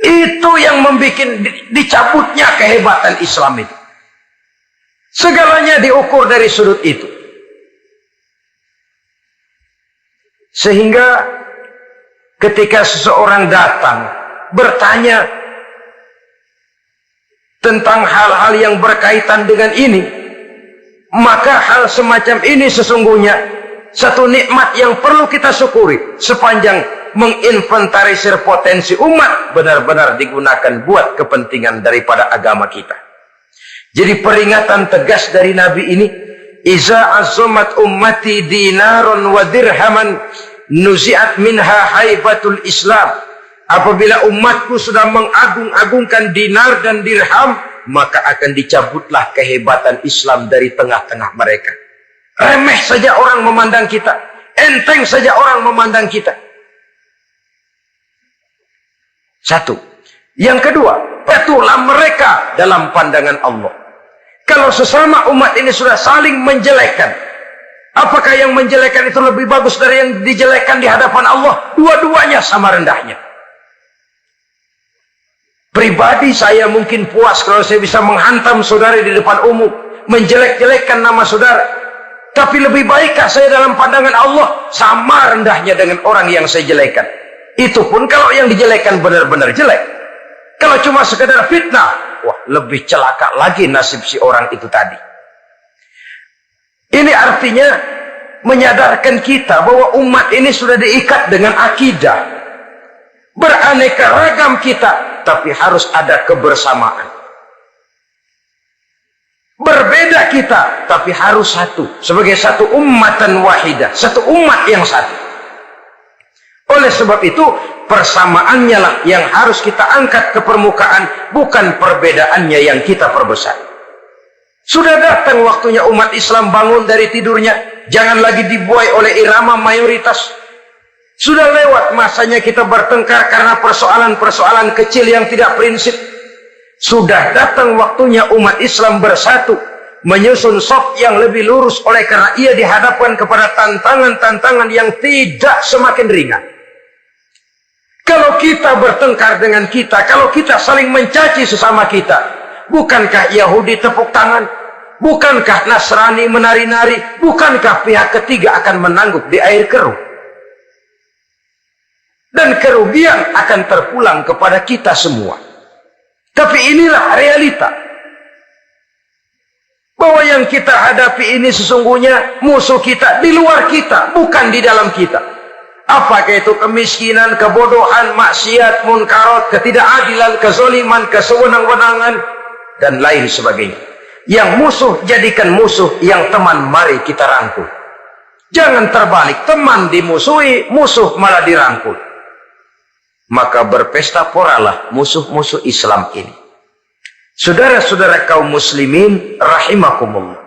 Itu yang membuat dicabutnya kehebatan Islam itu. Segalanya diukur dari sudut itu. Sehingga ketika seseorang datang bertanya tentang hal-hal yang berkaitan dengan ini, maka hal semacam ini sesungguhnya satu nikmat yang perlu kita syukuri sepanjang menginventarisir potensi umat benar-benar digunakan buat kepentingan daripada agama kita. Jadi peringatan tegas dari Nabi ini, iza azumat ummati dinaron wa dirhaman nuzi'at minha haibatul Islam. Apabila umatku sudah mengagung-agungkan dinar dan dirham, maka akan dicabutlah kehebatan Islam dari tengah-tengah mereka. Remeh saja orang memandang kita, enteng saja orang memandang kita. Satu. Yang kedua, patuhlah mereka dalam pandangan Allah. Kalau sesama umat ini sudah saling menjelekkan, apakah yang menjelekkan itu lebih bagus dari yang dijelekkan di hadapan Allah? Dua-duanya sama rendahnya. Pribadi saya mungkin puas kalau saya bisa menghantam saudara di depan umum, menjelek-jelekkan nama saudara. Tapi lebih baikkah saya dalam pandangan Allah sama rendahnya dengan orang yang saya jelekkan? Itu pun kalau yang dijelekan benar-benar jelek. Kalau cuma sekedar fitnah, wah lebih celaka lagi nasib si orang itu tadi. Ini artinya menyadarkan kita bahwa umat ini sudah diikat dengan akidah. Beraneka ragam kita, tapi harus ada kebersamaan. Berbeda kita, tapi harus satu. Sebagai satu ummatan wahidah, satu umat yang satu. Oleh sebab itu, persamaannya lah yang harus kita angkat ke permukaan, bukan perbedaannya yang kita perbesar. Sudah datang waktunya umat Islam bangun dari tidurnya, jangan lagi dibuai oleh irama mayoritas. Sudah lewat masanya kita bertengkar karena persoalan-persoalan kecil yang tidak prinsip. Sudah datang waktunya umat Islam bersatu, menyusun saf yang lebih lurus oleh karena ia dihadapkan kepada tantangan-tantangan yang tidak semakin ringan. Kalau kita bertengkar dengan kita, kalau kita saling mencaci sesama kita, bukankah Yahudi tepuk tangan? Bukankah Nasrani menari-nari? Bukankah pihak ketiga akan menangguk di air keruh? Dan kerugian akan terpulang kepada kita semua. Tapi inilah realita. Bahwa yang kita hadapi ini sesungguhnya musuh kita di luar kita, bukan di dalam kita. Apakah itu kemiskinan, kebodohan, maksiat, munkarat, ketidakadilan, kezaliman, kesewenang-wenangan, dan lain sebagainya. Yang musuh jadikan musuh, yang teman mari kita rangkul. Jangan terbalik, teman dimusuhi, musuh malah dirangkul. Maka berpesta poralah musuh-musuh Islam ini. Saudara-saudara kaum muslimin rahimakumullah.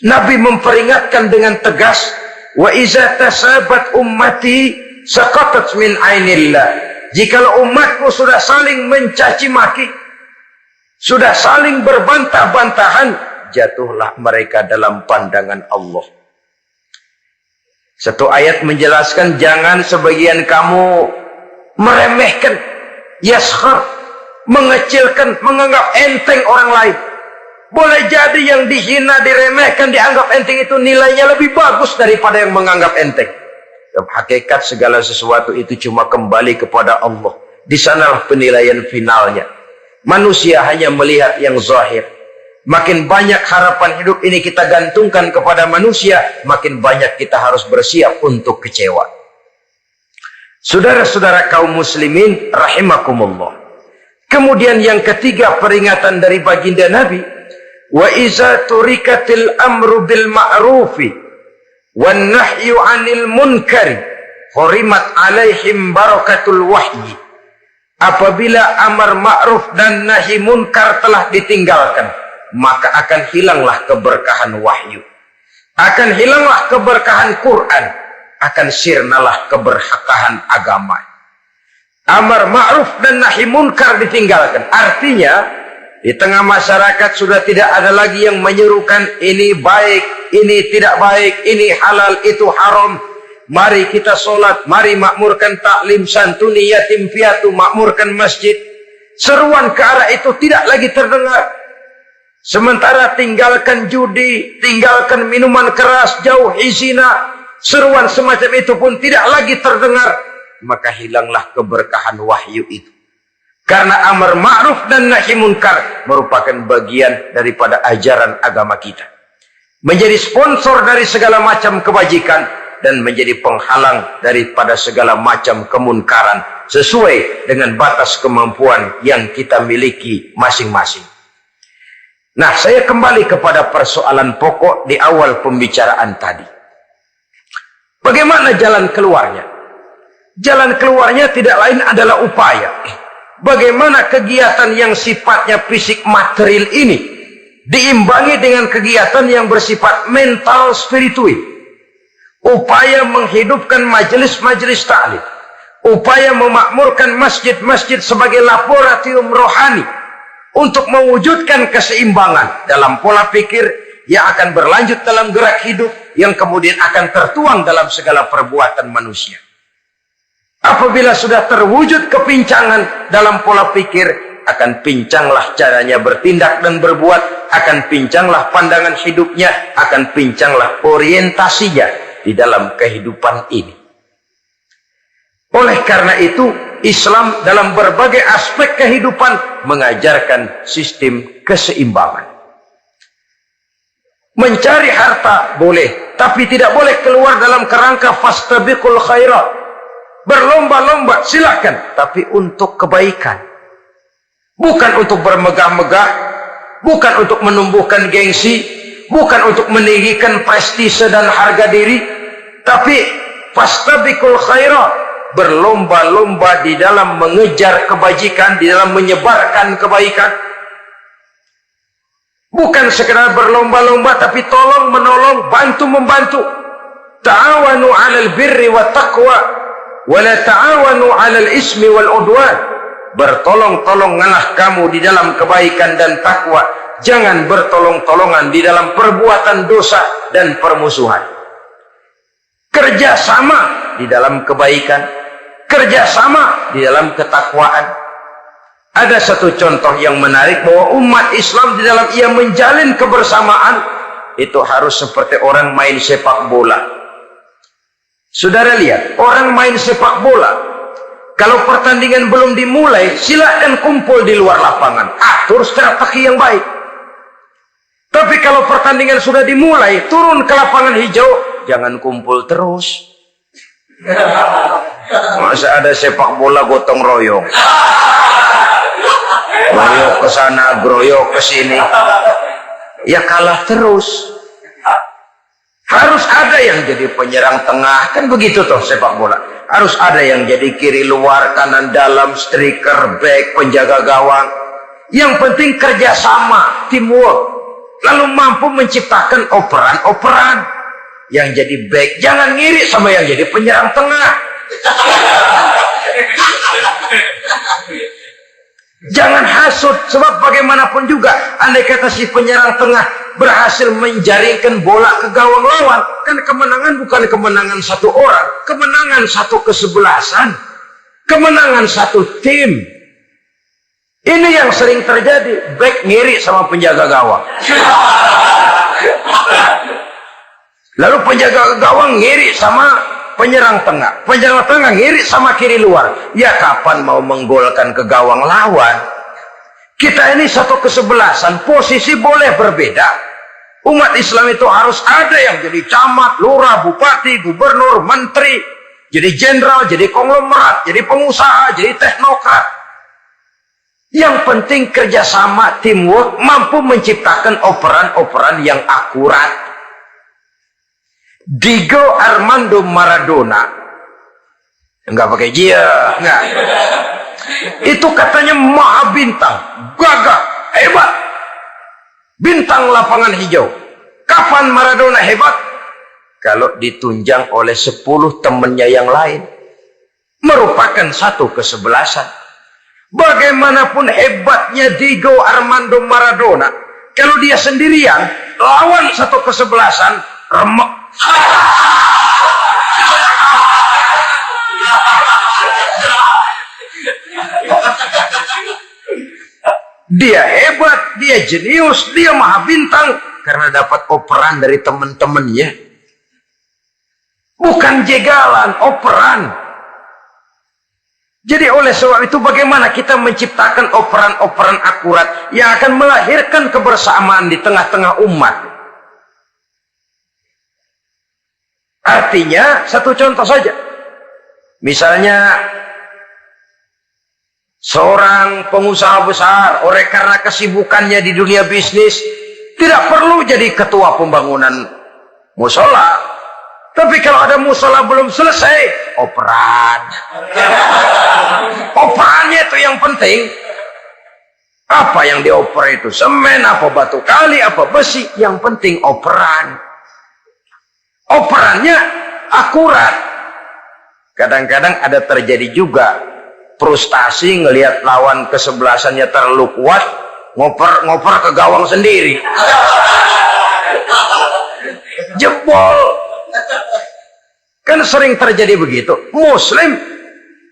Nabi memperingatkan dengan tegas, wa iza tasabat ummati saqatat min ainillah. Jikalau umatku sudah saling mencaci maki, sudah saling berbantah-bantahan, jatuhlah mereka dalam pandangan Allah. Satu ayat menjelaskan jangan sebagian kamu meremehkan, yaskhar, mengecilkan, menganggap enteng orang lain. Boleh jadi yang dihina, diremehkan, dianggap enteng itu nilainya lebih bagus daripada yang menganggap enteng. Hakikat segala sesuatu itu cuma kembali kepada Allah. Di sanalah penilaian finalnya. Manusia hanya melihat yang zahir. Makin banyak harapan hidup ini kita gantungkan kepada manusia, makin banyak kita harus bersiap untuk kecewa. Saudara-saudara kaum muslimin rahimakumullah. Kemudian yang ketiga peringatan dari baginda Nabi, wa iza turikatil amru bil ma'rufi wan nahyu 'anil munkari hurimat 'alaihim barakatul wahyi. Apabila amar ma'ruf dan nahi munkar telah ditinggalkan, maka akan hilanglah keberkahan wahyu, akan hilanglah keberkahan Quran, akan sirnalah keberkahan agama. Amar ma'ruf dan nahi munkar ditinggalkan. Artinya, di tengah masyarakat sudah tidak ada lagi yang menyerukan ini baik, ini tidak baik, ini halal, itu haram. Mari kita sholat, mari makmurkan taklim, santuni yatim piatu, makmurkan masjid. Seruan ke arah itu tidak lagi terdengar. Sementara tinggalkan judi, tinggalkan minuman keras, jauhi zina, seruan semacam itu pun tidak lagi terdengar. Maka hilanglah keberkahan wahyu itu. Karena amar ma'ruf dan nahi munkar merupakan bagian daripada ajaran agama kita. Menjadi sponsor dari segala macam kebajikan dan menjadi penghalang daripada segala macam kemunkaran sesuai dengan batas kemampuan yang kita miliki masing-masing. Nah, saya kembali kepada persoalan pokok di awal pembicaraan tadi. Bagaimana jalan keluarnya? Jalan keluarnya tidak lain adalah upaya. Bagaimana kegiatan yang sifatnya fisik material ini diimbangi dengan kegiatan yang bersifat mental spiritual. Upaya menghidupkan majelis-majelis ta'lim, upaya memakmurkan masjid-masjid sebagai laboratorium rohani untuk mewujudkan keseimbangan dalam pola pikir yang akan berlanjut dalam gerak hidup yang kemudian akan tertuang dalam segala perbuatan manusia. Apabila sudah terwujud kepincangan dalam pola pikir, akan pincanglah caranya bertindak dan berbuat, akan pincanglah pandangan hidupnya, akan pincanglah orientasinya di dalam kehidupan ini. Oleh karena itu, Islam dalam berbagai aspek kehidupan mengajarkan sistem keseimbangan. Mencari harta boleh, tapi tidak boleh keluar dalam kerangka fastabiqul khairat. Berlomba-lomba silakan, tapi untuk kebaikan. Bukan untuk bermegah-megah, bukan untuk menumbuhkan gengsi, bukan untuk meninggikan prestise dan harga diri, tapi fastabiqul khairat, berlomba-lomba di dalam mengejar kebajikan, di dalam menyebarkan kebaikan. Bukan sekedar berlomba-lomba, tapi tolong menolong, bantu membantu. Ta'awanu 'alal birri wat taqwa wa la ta'awanu 'alal ismi wal udwan. Bertolong-tolonganlah kamu di dalam kebaikan dan takwa. Jangan bertolong-tolongan di dalam perbuatan dosa dan permusuhan. Kerjasama di dalam kebaikan, kerjasama di dalam ketakwaan. Ada satu contoh yang menarik bahwa umat Islam di dalam ia menjalin kebersamaan itu harus seperti orang main sepak bola. Saudara lihat, orang main sepak bola, kalau pertandingan belum dimulai, silakan kumpul di luar lapangan, atur strategi yang baik. Tapi kalau pertandingan sudah dimulai, turun ke lapangan hijau, jangan kumpul terus. Masa ada sepak bola gotong royong, groyok ke sana, groyok ke sini, ya kalah terus. Harus ada yang jadi penyerang tengah, kan begitu toh sepak bola. Harus ada yang jadi kiri luar, kanan dalam, striker, back, penjaga gawang. Yang penting kerjasama, teamwork, lalu mampu menciptakan operan-operan. Yang jadi back jangan ngiri sama yang jadi penyerang tengah. Jangan hasut, sebab bagaimanapun juga andai kata si penyerang tengah berhasil menjaringkan bola ke gawang lawan, kan kemenangan bukan kemenangan satu orang, kemenangan satu kesebelasan, kemenangan satu tim. Ini yang sering terjadi. Back ngiri sama penjaga gawang. Lalu penjaga gawang ngiri sama penyerang tengah. Penyerang tengah ngiri sama kiri luar. Ya kapan mau menggolkan ke gawang lawan? Kita ini satu kesebelasan. Posisi boleh berbeda. Umat Islam itu harus ada yang jadi camat, lurah, bupati, gubernur, menteri, jadi jenderal, jadi konglomerat, jadi pengusaha, jadi teknokrat. Yang penting kerjasama, teamwork, mampu menciptakan operan-operan yang akurat. Diego Armando Maradona, enggak pakai dia, enggak. Itu katanya maha bintang, gagah, hebat. Bintang lapangan hijau. Kapan Maradona hebat? Kalau ditunjang oleh 10 temannya yang lain. Merupakan satu kesebelasan. Bagaimanapun hebatnya Diego Armando Maradona, kalau dia sendirian, lawan satu kesebelasan, remek. Dia hebat, dia jenius, dia maha bintang karena dapat operan dari teman-temannya. Bukan jegalan, operan. Jadi oleh sebab itu bagaimana kita menciptakan operan-operan akurat yang akan melahirkan kebersamaan di tengah-tengah umat. Artinya, satu contoh saja. Misalnya seorang pengusaha besar, oleh karena kesibukannya di dunia bisnis, tidak perlu jadi ketua pembangunan musola. Tapi kalau ada musola belum selesai, operan. Operannya itu yang penting. Apa yang dioper itu? Semen, apa batu kali, apa besi. Yang penting operan. Operannya akurat. Kadang-kadang ada terjadi juga frustasi ngelihat lawan kesebelasannya terlalu kuat, ngoper ke gawang sendiri, jebol. Kan sering terjadi begitu. Muslim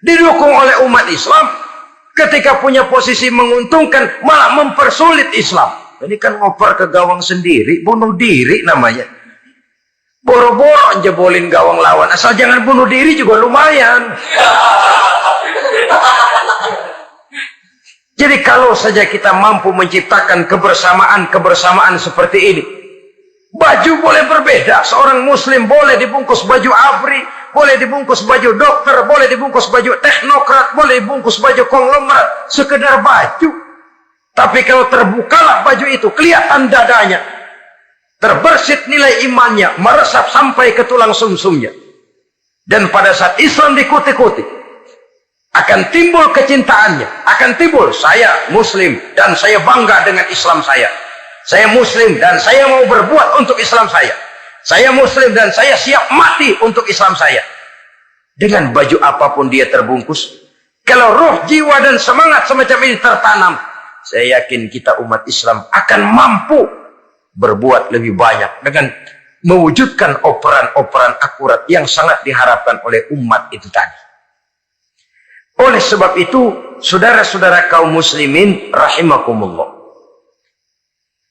didukung oleh umat Islam, ketika punya posisi menguntungkan malah mempersulit Islam. Ini kan ngoper ke gawang sendiri, bunuh diri namanya. Boro-boro jebolin gawang lawan, asal jangan bunuh diri juga lumayan. Jadi kalau saja kita mampu menciptakan kebersamaan seperti ini, baju boleh berbeda. Seorang muslim boleh dibungkus baju ABRI, boleh dibungkus baju dokter, boleh dibungkus baju teknokrat, boleh dibungkus baju konglomerat, sekedar baju. Tapi kalau terbukalah baju itu, kelihatan dadanya, terbersit nilai imannya, meresap sampai ke tulang sumsumnya. Dan pada saat Islam dikuti-kuti, akan timbul kecintaannya, akan timbul saya muslim dan saya bangga dengan Islam saya. Saya muslim dan saya mau berbuat untuk Islam saya. Saya muslim dan saya siap mati untuk Islam saya. Dengan baju apapun dia terbungkus, kalau roh, jiwa dan semangat semacam ini tertanam, saya yakin kita umat Islam akan mampu berbuat lebih banyak dengan mewujudkan operan-operan akurat yang sangat diharapkan oleh umat itu tadi. Oleh sebab itu, saudara-saudara kaum muslimin rahimakumullah,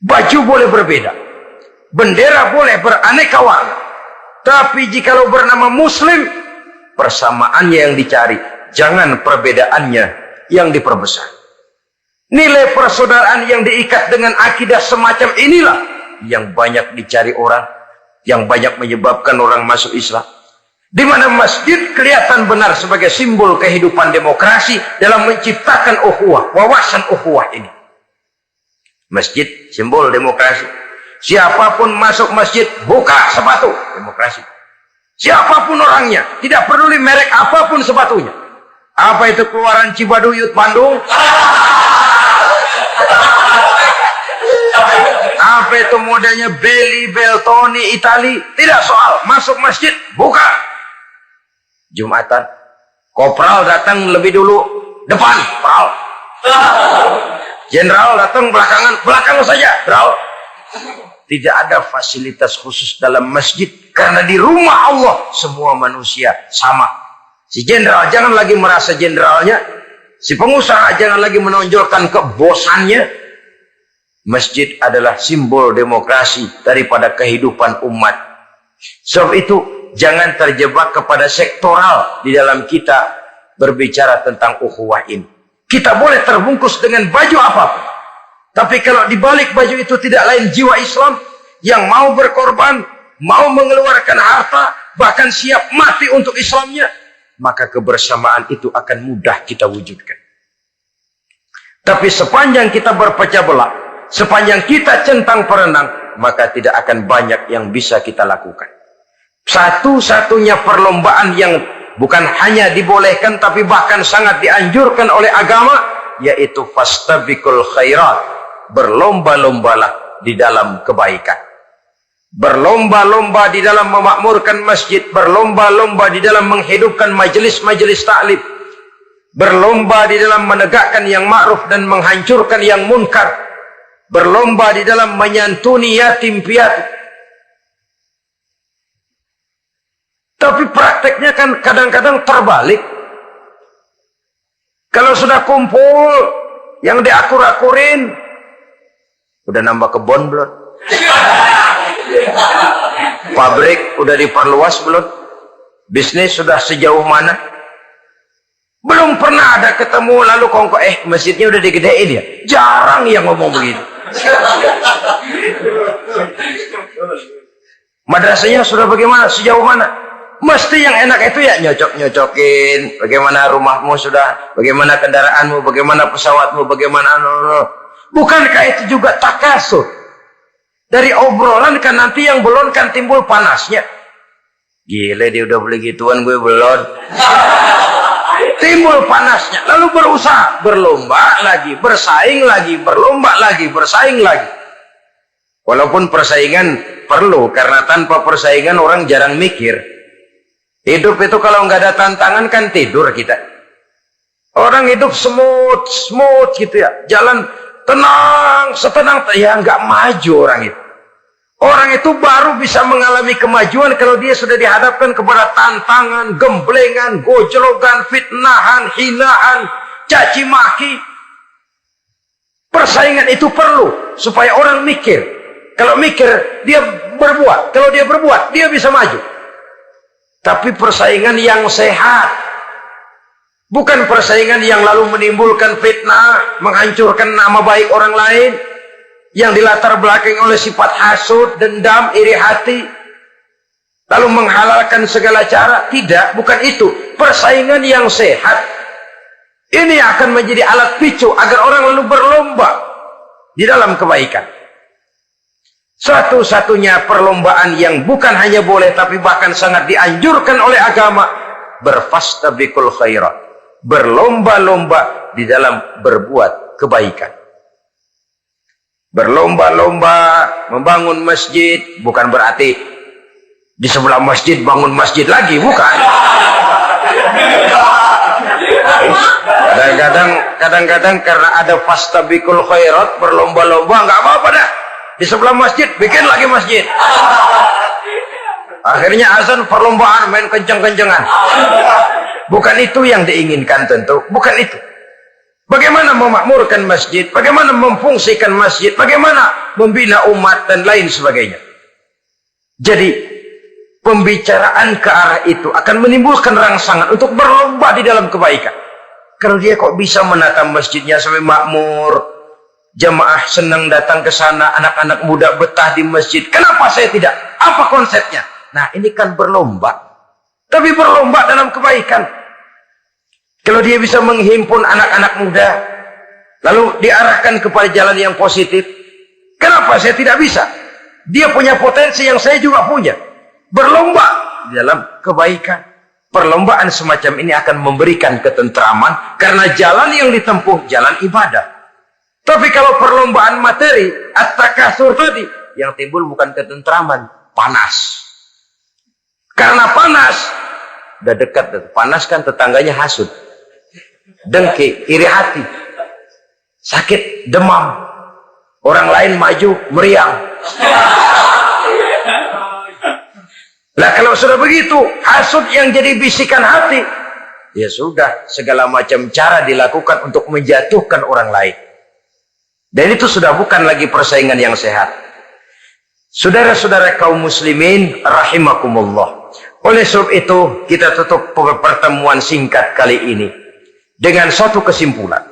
baju boleh berbeda, bendera boleh beraneka warna, tapi jikalau bernama muslim, persamaannya yang dicari, jangan perbedaannya yang diperbesar. Nilai persaudaraan yang diikat dengan akidah semacam inilah yang banyak dicari orang, yang banyak menyebabkan orang masuk Islam. Di mana masjid kelihatan benar sebagai simbol kehidupan demokrasi dalam menciptakan ukhuwah, wawasan ukhuwah ini. Masjid simbol demokrasi. Siapapun masuk masjid buka sepatu, demokrasi. Siapapun orangnya, tidak peduli merek apapun sepatunya. Apa itu keluaran Cibaduyut Bandung? Apa itu modelnya Belli, Beltoni, Itali? Tidak soal, masuk masjid buka. Jumatan, kopral datang lebih dulu depan, pral. Jenderal datang belakang saja, pral. Tidak ada fasilitas khusus dalam masjid karena di rumah Allah semua manusia sama. Si jenderal jangan lagi merasa jenderalnya, Si pengusaha jangan lagi menonjolkan kebosannya. Masjid adalah simbol demokrasi daripada kehidupan umat. Sebab itu jangan terjebak kepada sektoral di dalam kita berbicara tentang ukhuwah ini. Kita boleh terbungkus dengan baju apapun, tapi kalau di balik baju itu tidak lain jiwa Islam yang mau berkorban, mau mengeluarkan harta, bahkan siap mati untuk Islamnya, maka kebersamaan itu akan mudah kita wujudkan. Tapi sepanjang kita berpecah belah, sepanjang kita centang perenang, maka tidak akan banyak yang bisa kita lakukan. Satu-satunya perlombaan yang bukan hanya dibolehkan tapi bahkan sangat dianjurkan oleh agama, yaitu fastabiqul khairat, berlomba-lombalah di dalam kebaikan. Berlomba-lomba di dalam memakmurkan masjid, berlomba-lomba di dalam menghidupkan majelis-majelis taklim, berlomba di dalam menegakkan yang ma'ruf dan menghancurkan yang munkar, berlomba di dalam menyantuni yatim piatu. Tapi prakteknya kan kadang-kadang terbalik. Kalau sudah kumpul yang diakur-akurin, udah nambah kebun belum? Pabrik udah diperluas belum? Bisnis sudah sejauh mana? Belum pernah ada ketemu lalu kongko masjidnya udah digedein ya. Jarang yang ngomong begitu. Madrasahnya sudah bagaimana? Sejauh mana? Mesti yang enak itu ya nyocok-nyocokin. Bagaimana rumahmu sudah? Bagaimana kendaraanmu? Bagaimana pesawatmu? Bagaimana? Bukankah itu juga takasur? Dari obrolan kan nanti yang belum kan timbul panasnya. Gila dia udah beli gituan, gue belum. Timbul panasnya. Lalu berusaha. Berlomba lagi. Bersaing lagi. Berlomba lagi. Bersaing lagi. Walaupun persaingan perlu. Karena tanpa persaingan orang jarang mikir. Hidup itu kalau nggak ada tantangan kan tidur kita. Orang hidup smooth gitu ya. Jalan tenang, setenang. Ya nggak maju orang itu. Orang itu baru bisa mengalami kemajuan kalau dia sudah dihadapkan kepada tantangan, gemblengan, gojlogan, fitnahan, hinaan, caci maki. Persaingan itu perlu supaya orang mikir. Kalau mikir, dia berbuat. Kalau dia berbuat, dia bisa maju. Tapi persaingan yang sehat, bukan persaingan yang lalu menimbulkan fitnah, menghancurkan nama baik orang lain, yang dilatar belakangi oleh sifat hasud, dendam, iri hati, lalu menghalalkan segala cara. Tidak, bukan itu. Persaingan yang sehat ini akan menjadi alat picu agar orang lalu berlomba di dalam kebaikan. Satu-satunya perlombaan yang bukan hanya boleh tapi bahkan sangat dianjurkan oleh agama, berfastabiqul khairat, berlomba-lomba di dalam berbuat kebaikan. Berlomba-lomba membangun masjid bukan berarti di sebelah masjid bangun masjid lagi, bukan. Kadang-kadang karena ada fastabiqul khairat, berlomba-lomba, nggak apa-apa dah. Di sebelah masjid, bikin lagi masjid. Akhirnya azan perlombaan, main kenceng-kencengan. Bukan itu yang diinginkan tentu. Bukan itu. Bagaimana memakmurkan masjid, bagaimana memfungsikan masjid, bagaimana membina umat, dan lain sebagainya. Jadi, pembicaraan ke arah itu akan menimbulkan rangsangan untuk berlomba di dalam kebaikan. Kalau dia kok bisa menata masjidnya sampai makmur, jamaah senang datang ke sana, anak-anak muda betah di masjid. Kenapa saya tidak? Apa konsepnya? Nah, ini kan berlomba. Tapi berlomba dalam kebaikan. Kalau dia bisa menghimpun anak-anak muda, lalu diarahkan kepada jalan yang positif, kenapa saya tidak bisa? Dia punya potensi yang saya juga punya. Berlomba di dalam kebaikan. Perlombaan semacam ini akan memberikan ketentraman karena jalan yang ditempuh jalan ibadah. Tapi kalau perlombaan materi, at-takasur tadi, yang timbul bukan ketentraman, panas. Karena panas, udah dekat, panas kan tetangganya hasud, dengki, iri hati, sakit, demam, orang lain maju, meriang. Lah kalau sudah begitu, hasud yang jadi bisikan hati, ya sudah, segala macam cara dilakukan untuk menjatuhkan orang lain. Dan itu sudah bukan lagi persaingan yang sehat. Saudara-saudara kaum muslimin rahimakumullah. Oleh sebab itu kita tutup pertemuan singkat kali ini dengan satu kesimpulan,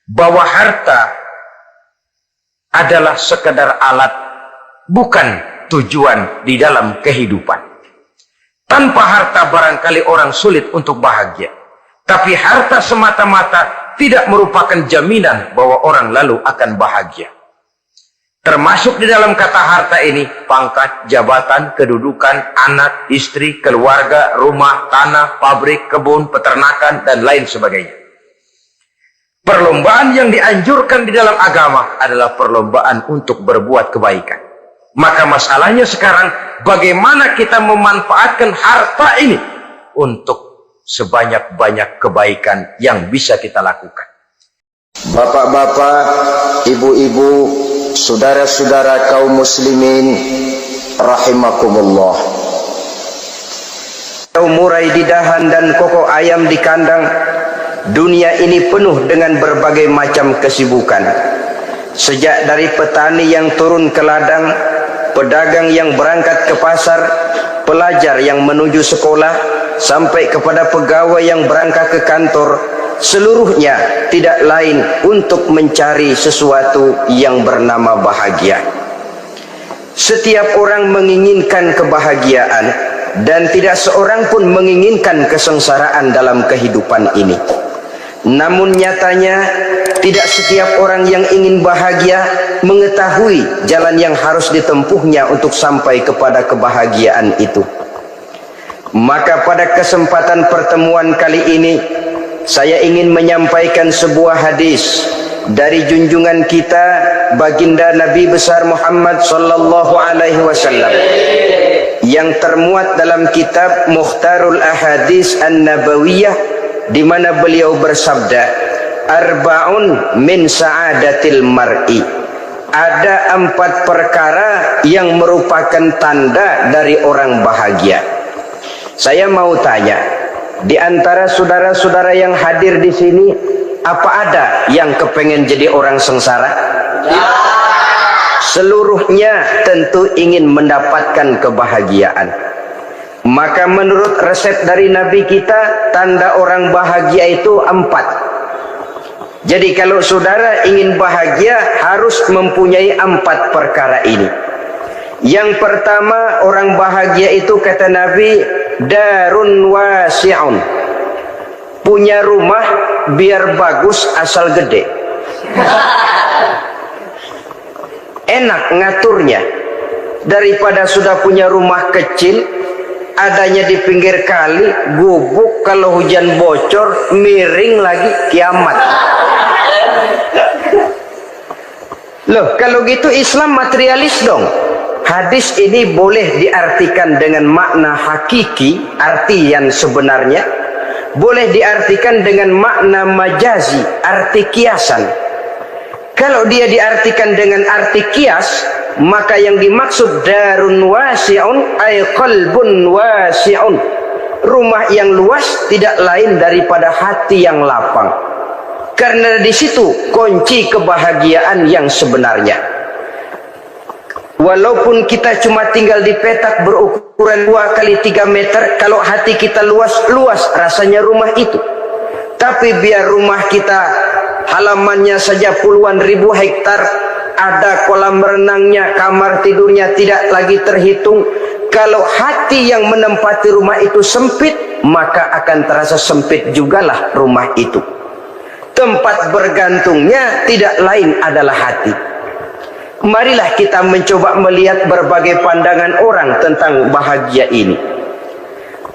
bahwa harta adalah sekedar alat, bukan tujuan di dalam kehidupan. Tanpa harta barangkali orang sulit untuk bahagia, tapi harta semata-mata tidak merupakan jaminan bahwa orang lalu akan bahagia. Termasuk di dalam kata harta ini pangkat, jabatan, kedudukan, anak, istri, keluarga, rumah, tanah, pabrik, kebun, peternakan, dan lain sebagainya. Perlombaan yang dianjurkan di dalam agama adalah perlombaan untuk berbuat kebaikan. Maka masalahnya sekarang, bagaimana kita memanfaatkan harta ini untuk sebanyak-banyak kebaikan yang bisa kita lakukan. Bapak-bapak, ibu-ibu, saudara-saudara kaum muslimin rahimakumullah. Murai di dahan dan koko ayam di kandang, dunia ini penuh dengan berbagai macam kesibukan. Sejak dari petani yang turun ke ladang, pedagang yang berangkat ke pasar, pelajar yang menuju sekolah, sampai kepada pegawai yang berangkat ke kantor, seluruhnya tidak lain untuk mencari sesuatu yang bernama bahagia. Setiap orang menginginkan kebahagiaan, dan tidak seorang pun menginginkan kesengsaraan dalam kehidupan ini. Namun nyatanya tidak setiap orang yang ingin bahagia mengetahui jalan yang harus ditempuhnya untuk sampai kepada kebahagiaan itu. Maka pada kesempatan pertemuan kali ini, saya ingin menyampaikan sebuah hadis dari junjungan kita baginda Nabi besar Muhammad sallallahu alaihi wasallam yang termuat dalam kitab Mukhtarul Ahadits An-Nabawiyah, di mana beliau bersabda, arba'un min sa'adatil mar'i. Ada 4 perkara yang merupakan tanda dari orang bahagia. Saya mau tanya, di antara saudara-saudara yang hadir di sini, apa ada yang kepengen jadi orang sengsara? Ya. Seluruhnya tentu ingin mendapatkan kebahagiaan. Maka menurut resep dari Nabi kita, tanda orang bahagia itu 4. Jadi kalau saudara ingin bahagia, harus mempunyai 4 perkara ini. Yang pertama, orang bahagia itu kata Nabi, darun wasi'un. Punya rumah biar bagus asal gede. Enak ngaturnya. Daripada sudah punya rumah kecil, adanya di pinggir kali, gubuk, kalau hujan bocor, miring lagi, kiamat. Loh, kalau gitu Islam materialis dong. Hadis ini boleh diartikan dengan makna hakiki, arti yang sebenarnya. Boleh diartikan dengan makna majazi, arti kiasan. Kalau dia diartikan dengan arti kias, maka yang dimaksud darun wasi'un ay qalbun wasi'un. Rumah yang luas tidak lain daripada hati yang lapang. Karena di situ kunci kebahagiaan yang sebenarnya. Walaupun kita cuma tinggal di petak berukuran 2 kali 3 meter, kalau hati kita luas rasanya rumah itu. Tapi biar rumah kita halamannya saja puluhan ribu hektar, ada kolam renangnya, kamar tidurnya tidak lagi terhitung. Kalau hati yang menempati rumah itu sempit, maka akan terasa sempit jugalah rumah itu. Tempat bergantungnya tidak lain adalah hati. Marilah kita mencoba melihat berbagai pandangan orang tentang bahagia ini.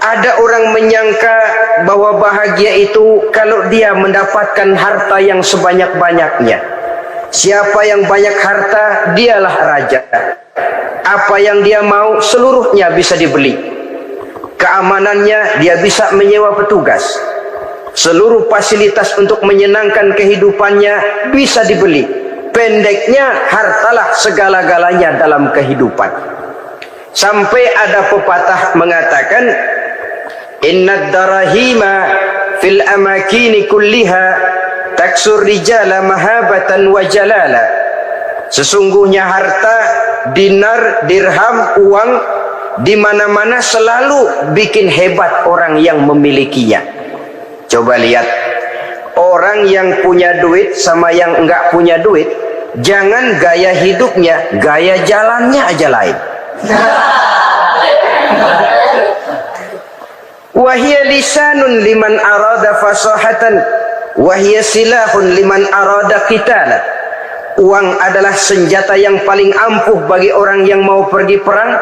Ada orang menyangka bahwa bahagia itu kalau dia mendapatkan harta yang sebanyak-banyaknya. Siapa yang banyak harta, dialah raja. Apa yang dia mau, seluruhnya bisa dibeli. Keamanannya, dia bisa menyewa petugas. Seluruh fasilitas untuk menyenangkan kehidupannya bisa dibeli. Pendeknya, hartalah segala-galanya dalam kehidupan. Sampai ada pepatah mengatakan, innad darahima fil amakini kulliha taksur rijala mahabatan wa jalala. Sesungguhnya harta, dinar, dirham, uang di mana-mana selalu bikin hebat orang yang memilikinya. Coba lihat orang yang punya duit sama yang enggak punya duit, jangan gaya hidupnya, gaya jalannya aja lain. Wahia lisanun liman arada fasahatan, wahia silahun liman arada qitala. Uang adalah senjata yang paling ampuh bagi orang yang mau pergi perang,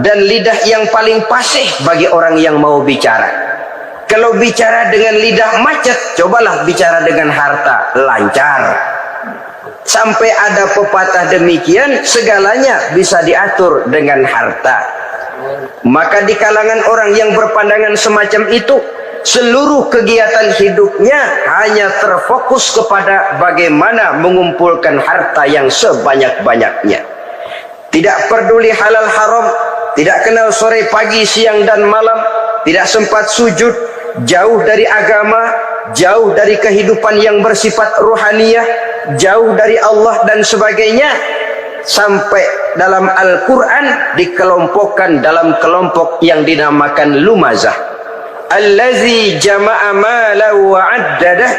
dan lidah yang paling fasih bagi orang yang mau bicara. Kalau bicara dengan lidah macet, cobalah bicara dengan harta, lancar. Sampai ada pepatah demikian, segalanya bisa diatur dengan harta. Maka di kalangan orang yang berpandangan semacam itu, seluruh kegiatan hidupnya hanya terfokus kepada bagaimana mengumpulkan harta yang sebanyak-banyaknya. Tidak peduli halal haram, tidak kenal sore pagi siang dan malam, tidak sempat sujud, jauh dari agama, jauh dari kehidupan yang bersifat ruhaniyah, jauh dari Allah dan sebagainya. Sampai dalam Al-Quran dikelompokkan dalam kelompok yang dinamakan lumazah. Allazi jama'a malahu wa 'addadah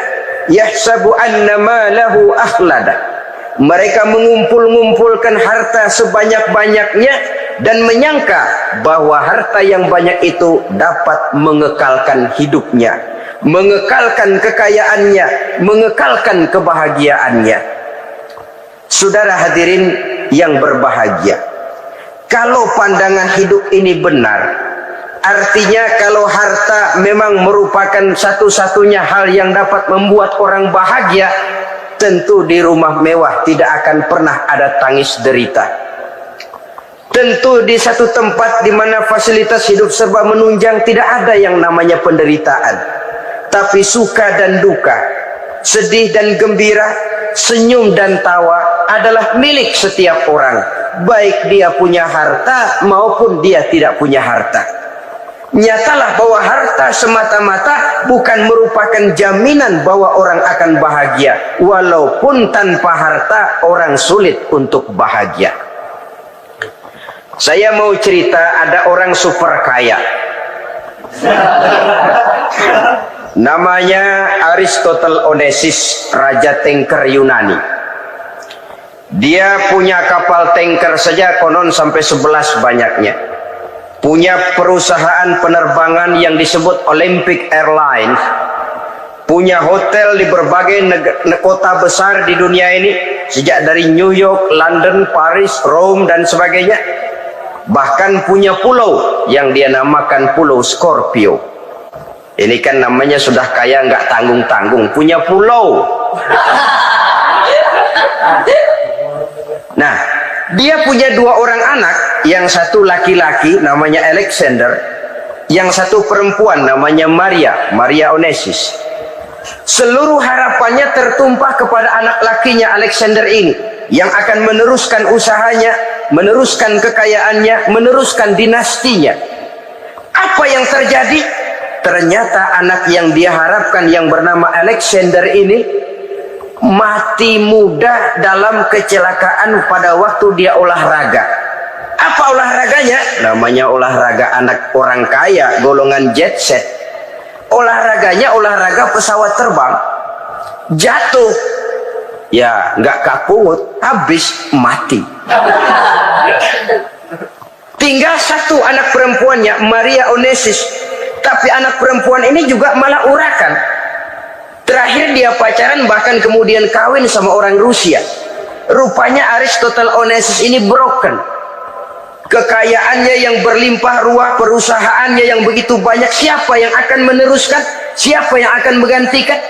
yahsabu anna malahu akhladah. Mereka mengumpul-ngumpulkan harta sebanyak-banyaknya dan menyangka bahwa harta yang banyak itu dapat mengekalkan hidupnya, mengekalkan kekayaannya, mengekalkan kebahagiaannya. Saudara hadirin yang berbahagia, kalau pandangan hidup ini benar, artinya kalau harta memang merupakan satu-satunya hal yang dapat membuat orang bahagia, tentu di rumah mewah tidak akan pernah ada tangis derita. Tentu di satu tempat di mana fasilitas hidup serba menunjang tidak ada yang namanya penderitaan. Tapi suka dan duka, sedih dan gembira, senyum dan tawa adalah milik setiap orang, baik dia punya harta maupun dia tidak punya harta. Nyatalah bahwa harta semata-mata bukan merupakan jaminan bahwa orang akan bahagia, walaupun tanpa harta orang sulit untuk bahagia. Saya mau cerita, ada orang super kaya, namanya Aristotle Onassis, raja tanker Yunani. Dia punya kapal tanker saja konon sampai 11 banyaknya. Punya perusahaan penerbangan yang disebut Olympic Airlines. Punya hotel di berbagai kota besar di dunia ini, sejak dari New York, London, Paris, Rome dan sebagainya. Bahkan punya pulau yang dia namakan Pulau Scorpio. Ini kan namanya sudah kaya nggak tanggung-tanggung, punya pulau. Nah, dia punya 2 orang anak, yang satu laki-laki namanya Alexander, yang satu perempuan namanya Maria Onassis. Seluruh harapannya tertumpah kepada anak lakinya Alexander ini, yang akan meneruskan usahanya, meneruskan kekayaannya, meneruskan dinastinya. Apa yang terjadi? Ternyata anak yang dia harapkan yang bernama Alexander ini mati muda dalam kecelakaan pada waktu dia olahraga. Apa olahraganya? Namanya olahraga anak orang kaya, golongan jet set. Olahraganya olahraga pesawat terbang. Jatuh, ya nggak kaput, habis mati. Tinggal satu anak perempuannya, Maria Onassis. Tapi anak perempuan ini juga malah urakan. Terakhir dia pacaran, bahkan kemudian kawin sama orang Rusia. Rupanya Aristotle Onassis ini broken. Kekayaannya yang berlimpah ruah, perusahaannya yang begitu banyak, siapa yang akan meneruskan? Siapa yang akan menggantikan?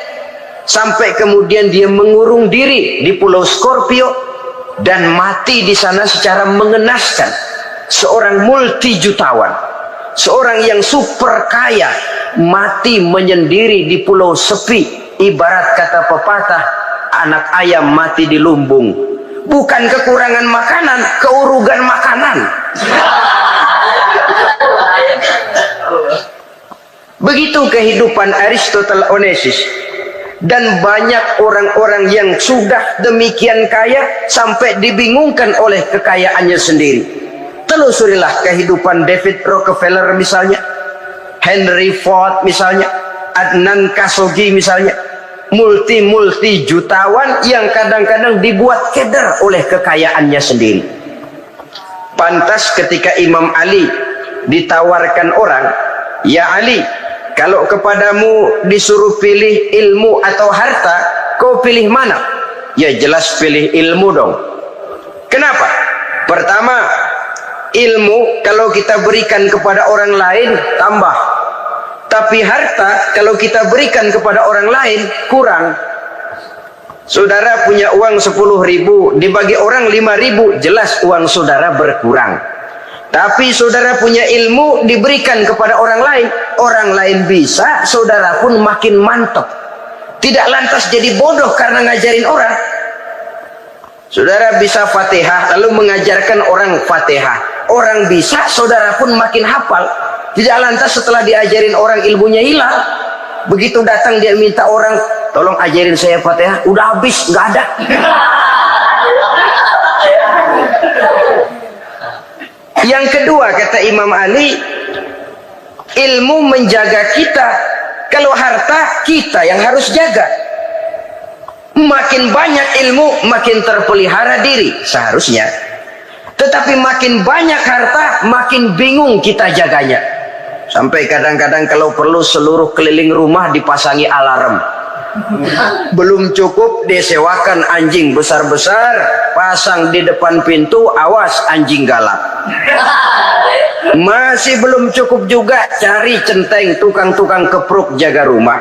Sampai kemudian dia mengurung diri di Pulau Scorpio dan mati di sana secara mengenaskan. Seorang multi jutawan, seorang yang super kaya, mati menyendiri di pulau sepi. Ibarat kata pepatah, anak ayam mati di lumbung. Bukan kekurangan makanan, keurugan makanan. Begitu kehidupan Aristotle Onassis. Dan banyak orang-orang yang sudah demikian kaya sampai dibingungkan oleh kekayaannya sendiri. Telusurilah kehidupan David Rockefeller misalnya, Henry Ford misalnya, Adnan Khashoggi misalnya, multi jutawan yang kadang-kadang dibuat keder oleh kekayaannya sendiri. Pantas ketika Imam Ali ditawarkan orang, "Ya Ali, kalau kepadamu disuruh pilih ilmu atau harta, kau pilih mana?" Ya jelas pilih ilmu dong. Kenapa? Pertama, ilmu kalau kita berikan kepada orang lain tambah. Tapi harta kalau kita berikan kepada orang lain kurang. Saudara punya uang 10.000, dibagi orang 5.000, jelas uang saudara berkurang. Tapi saudara punya ilmu diberikan kepada orang lain bisa, saudara pun makin mantap. Tidak lantas jadi bodoh karena ngajarin orang. Saudara bisa Fatihah lalu mengajarkan orang Fatihah. Orang bisa, saudara pun makin hafal. Tidak lantas setelah diajarin orang ilmunya hilang. Begitu datang dia minta orang, "Tolong ajarin saya Fatihah." Udah habis, nggak ada. Yang kedua kata Imam Ali, ilmu menjaga kita. Kalau harta kita yang harus jaga. Makin banyak ilmu makin terpelihara diri seharusnya. Tetapi makin banyak harta makin bingung kita jaganya. Sampai kadang-kadang kalau perlu seluruh keliling rumah dipasangi alarm. Belum cukup disewakan anjing besar-besar, pasang di depan pintu, awas anjing galak. Masih belum cukup juga, cari centeng tukang-tukang kepruk jaga rumah.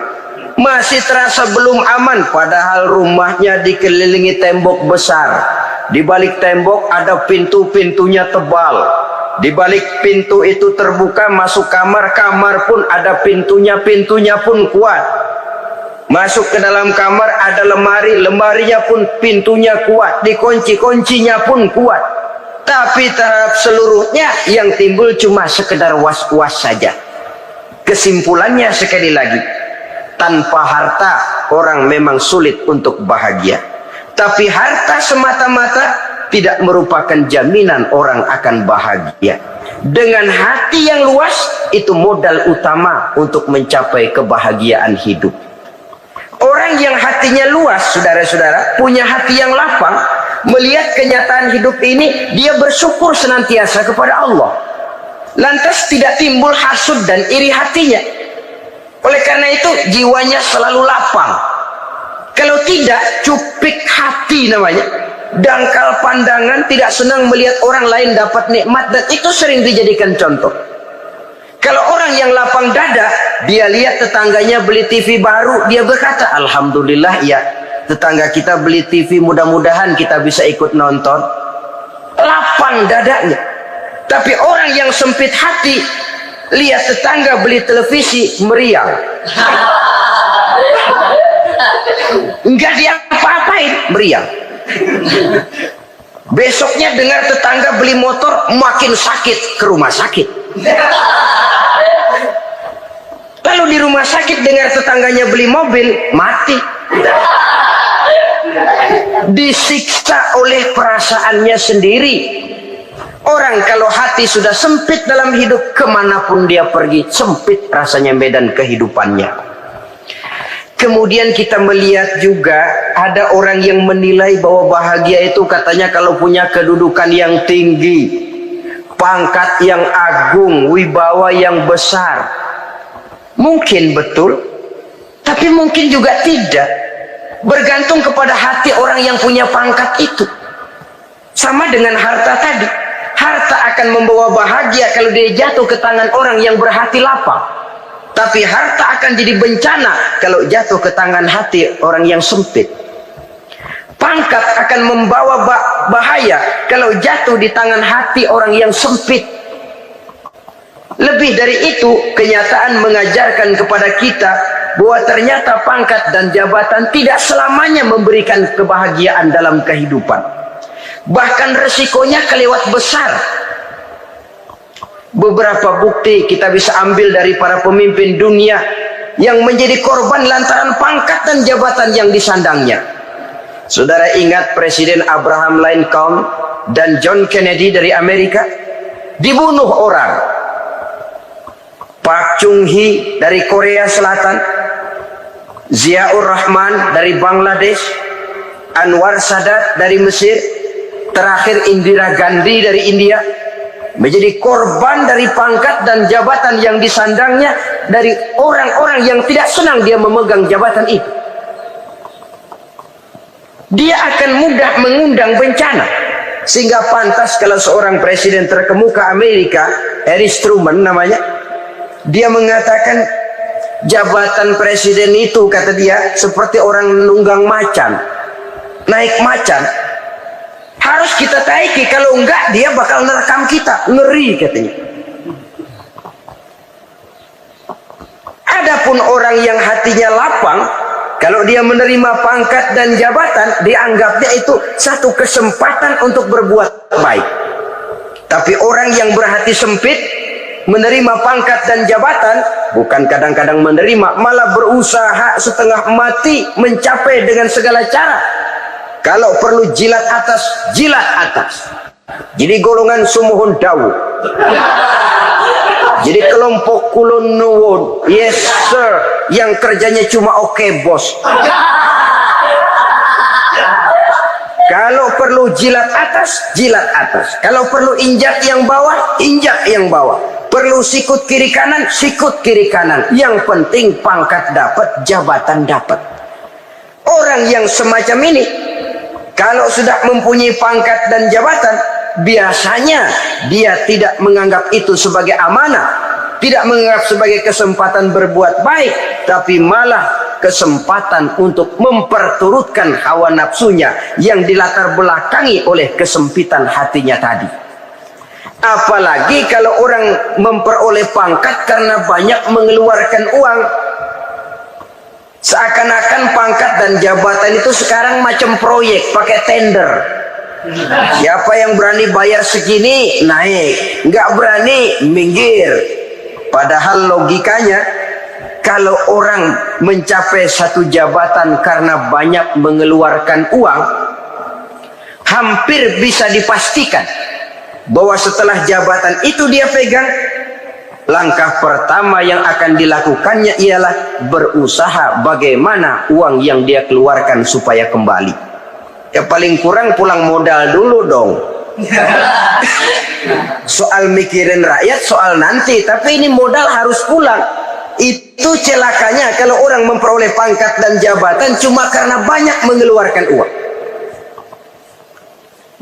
Masih terasa belum aman, padahal rumahnya dikelilingi tembok besar. Di balik tembok ada pintu-pintunya tebal. Di balik pintu itu terbuka masuk kamar, kamar pun ada pintunya, pintunya pun kuat. Masuk ke dalam kamar ada lemari, lemarinya pun pintunya kuat, dikunci, kuncinya pun kuat. Tapi tahap seluruhnya yang timbul cuma sekedar was-was saja. Kesimpulannya sekali lagi, tanpa harta orang memang sulit untuk bahagia. Tapi harta semata-mata tidak merupakan jaminan orang akan bahagia. Dengan hati yang luas, itu modal utama untuk mencapai kebahagiaan hidup. Orang yang hatinya luas, saudara-saudara, punya hati yang lapang, melihat kenyataan hidup ini, dia bersyukur senantiasa kepada Allah. Lantas tidak timbul hasud dan iri hatinya. Oleh karena itu, jiwanya selalu lapang. Kalau tidak, cupik hati namanya. Dangkal pandangan, tidak senang melihat orang lain dapat nikmat, dan itu sering dijadikan contoh. Kalau orang yang lapang dada, dia lihat tetangganya beli TV baru, dia berkata, "Alhamdulillah ya, tetangga kita beli TV, mudah-mudahan kita bisa ikut nonton." Lapang dadanya. Tapi orang yang sempit hati, lihat tetangga beli televisi, meriang. Enggak dia apa-apain, meriang. Besoknya dengar tetangga beli motor, makin sakit, ke rumah sakit. Lalu di rumah sakit dengar tetangganya beli mobil, mati. Disiksa oleh perasaannya sendiri. Orang kalau hati sudah sempit dalam hidup, kemanapun dia pergi, sempit rasanya medan kehidupannya. Kemudian kita melihat juga ada orang yang menilai bahwa bahagia itu katanya kalau punya kedudukan yang tinggi, pangkat yang agung, wibawa yang besar. Mungkin betul, tapi mungkin juga tidak. Bergantung kepada hati orang yang punya pangkat itu. Sama dengan harta tadi. Harta akan membawa bahagia kalau dia jatuh ke tangan orang yang berhati lapang. Tapi harta akan jadi bencana kalau jatuh ke tangan hati orang yang sempit. Pangkat akan membawa bahaya kalau jatuh di tangan hati orang yang sempit. Lebih dari itu, kenyataan mengajarkan kepada kita bahwa ternyata pangkat dan jabatan tidak selamanya memberikan kebahagiaan dalam kehidupan. Bahkan resikonya kelewat besar. Beberapa bukti kita bisa ambil dari para pemimpin dunia yang menjadi korban lantaran pangkat dan jabatan yang disandangnya. Saudara ingat Presiden Abraham Lincoln dan John Kennedy dari Amerika dibunuh orang. Park Chung-hee dari Korea Selatan, Ziaur Rahman dari Bangladesh, Anwar Sadat dari Mesir, terakhir Indira Gandhi dari India, menjadi korban dari pangkat dan jabatan yang disandangnya dari orang-orang yang tidak senang dia memegang jabatan itu. Dia akan mudah mengundang bencana, sehingga pantas kalau seorang presiden terkemuka Amerika, Harry Truman namanya, dia mengatakan jabatan presiden itu, kata dia, seperti orang nunggang macan, naik macan. Harus kita taiki, kalau enggak dia bakal nerekam kita, ngeri katanya. Adapun orang yang hatinya lapang, kalau dia menerima pangkat dan jabatan, dianggapnya itu satu kesempatan untuk berbuat baik. Tapi orang yang berhati sempit, menerima pangkat dan jabatan, bukan kadang-kadang menerima, malah berusaha setengah mati mencapai dengan segala cara. Kalau perlu jilat atas, jilat atas. Jadi golongan sumuhun dawu. Jadi kelompok kulon nuwun, yes sir, yang kerjanya cuma oke bos. Kalau perlu jilat atas, jilat atas. Kalau perlu injak yang bawah, injak yang bawah. Perlu sikut kiri kanan, sikut kiri kanan. Yang penting pangkat dapat, jabatan dapat. Orang yang semacam ini, kalau sudah mempunyai pangkat dan jabatan, biasanya dia tidak menganggap itu sebagai amanah, tidak menganggap sebagai kesempatan berbuat baik, tapi malah kesempatan untuk memperturutkan hawa nafsunya yang dilatar belakangi oleh kesempitan hatinya tadi. Apalagi kalau orang memperoleh pangkat karena banyak mengeluarkan uang. Seakan-akan pangkat dan jabatan itu sekarang macam proyek, pakai tender. Siapa yang berani bayar segini, naik. Nggak berani, minggir. Padahal logikanya, kalau orang mencapai satu jabatan karena banyak mengeluarkan uang, hampir bisa dipastikan bahwa setelah jabatan itu dia pegang, langkah pertama yang akan dilakukannya ialah berusaha bagaimana uang yang dia keluarkan supaya kembali. Ya paling kurang pulang modal dulu dong. Soal mikirin rakyat soal nanti, tapi ini modal harus pulang. Itu celakanya kalau orang memperoleh pangkat dan jabatan cuma karena banyak mengeluarkan uang.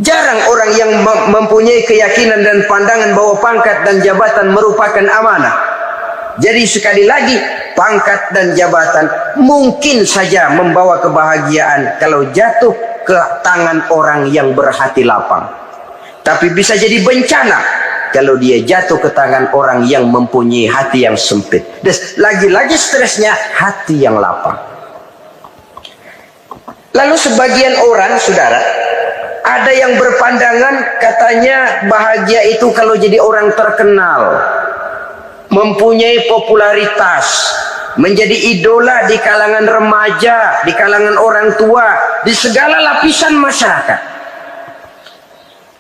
Jarang orang yang mempunyai keyakinan dan pandangan bahwa pangkat dan jabatan merupakan amanah. Jadi sekali lagi, pangkat dan jabatan mungkin saja membawa kebahagiaan kalau jatuh ke tangan orang yang berhati lapang. Tapi bisa jadi bencana kalau dia jatuh ke tangan orang yang mempunyai hati yang sempit. Dan lagi-lagi stresnya hati yang lapang. Lalu sebagian orang, saudara, ada yang berpandangan katanya bahagia itu kalau jadi orang terkenal, mempunyai popularitas, menjadi idola di kalangan remaja, di kalangan orang tua, di segala lapisan masyarakat.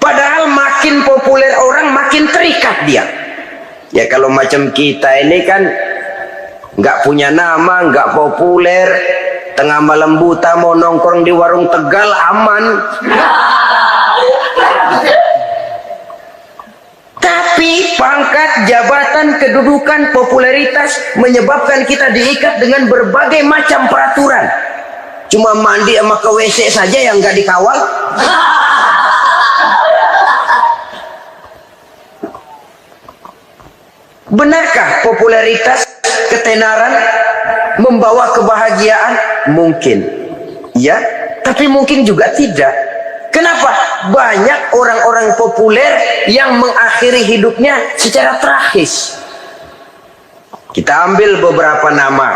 Padahal makin populer orang, makin terikat dia. Ya kalau macam kita ini kan nggak punya nama, nggak populer, tengah malam buta mau nongkrong di warung Tegal aman. Tapi pangkat, jabatan, kedudukan, popularitas menyebabkan kita diikat dengan berbagai macam peraturan. Cuma mandi sama ke WC saja yang nggak dikawal. Benarkah popularitas, ketenaran membawa kebahagiaan? Mungkin. Ya, tapi mungkin juga tidak. Kenapa? Banyak orang-orang populer yang mengakhiri hidupnya secara tragis. Kita ambil beberapa nama.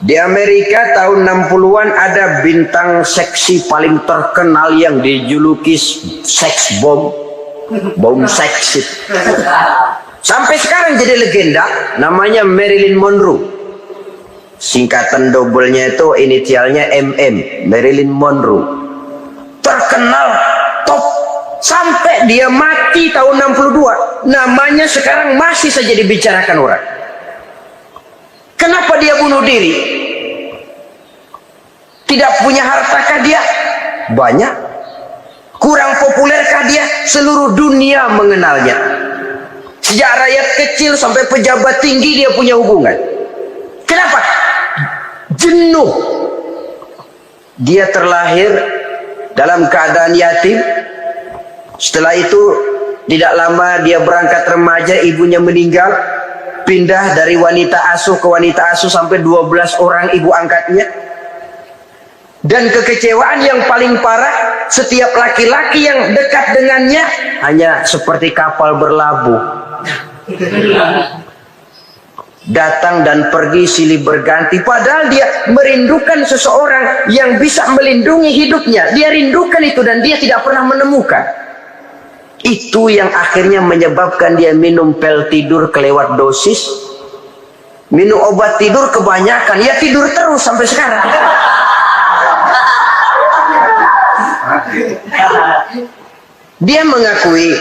Di Amerika tahun 60-an ada bintang seksi paling terkenal yang dijuluki sex bomb. Bom seks. Sampai sekarang jadi legenda, namanya Marilyn Monroe. Singkatan doublenya itu inisialnya MM, Marilyn Monroe. Terkenal, top, sampai dia mati tahun 62. Namanya sekarang masih saja dibicarakan orang. Kenapa dia bunuh diri? Tidak punya hartakah dia? Banyak. Kurang populerkah dia? Seluruh dunia mengenalnya. Sejak rakyat kecil sampai pejabat tinggi dia punya hubungan. Kenapa? Jenuh. Dia terlahir dalam keadaan yatim. Setelah itu tidak lama dia berangkat remaja, ibunya meninggal. Pindah dari wanita asuh ke wanita asuh sampai 12 orang ibu angkatnya. Dan kekecewaan yang paling parah, setiap laki-laki yang dekat dengannya hanya seperti kapal berlabuh. Datang dan pergi silih berganti, padahal dia merindukan seseorang yang bisa melindungi hidupnya. Dia rindukan itu dan dia tidak pernah menemukan. Itu yang akhirnya menyebabkan dia minum pil tidur kelewat dosis, minum obat tidur kebanyakan, ya tidur terus sampai sekarang. Dia mengakui,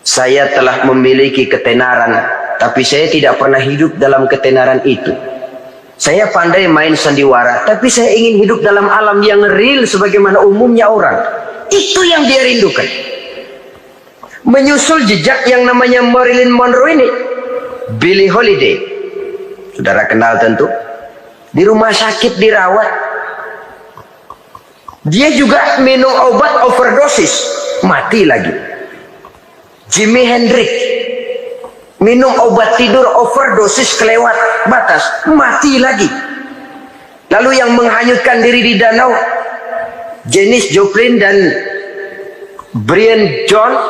saya telah memiliki ketenaran, tapi saya tidak pernah hidup dalam ketenaran itu. Saya pandai main sandiwara, tapi saya ingin hidup dalam alam yang real sebagaimana umumnya orang. Itu yang dia rindukan. Menyusul jejak yang namanya Marilyn Monroe ini, Billie Holiday, saudara kenal tentu, di rumah sakit dirawat. Dia juga minum obat overdosis, mati lagi. Jimi Hendrix minum obat tidur overdosis kelewat batas, mati lagi. Lalu yang menghanyutkan diri di danau, Janis Joplin dan Brian Jones.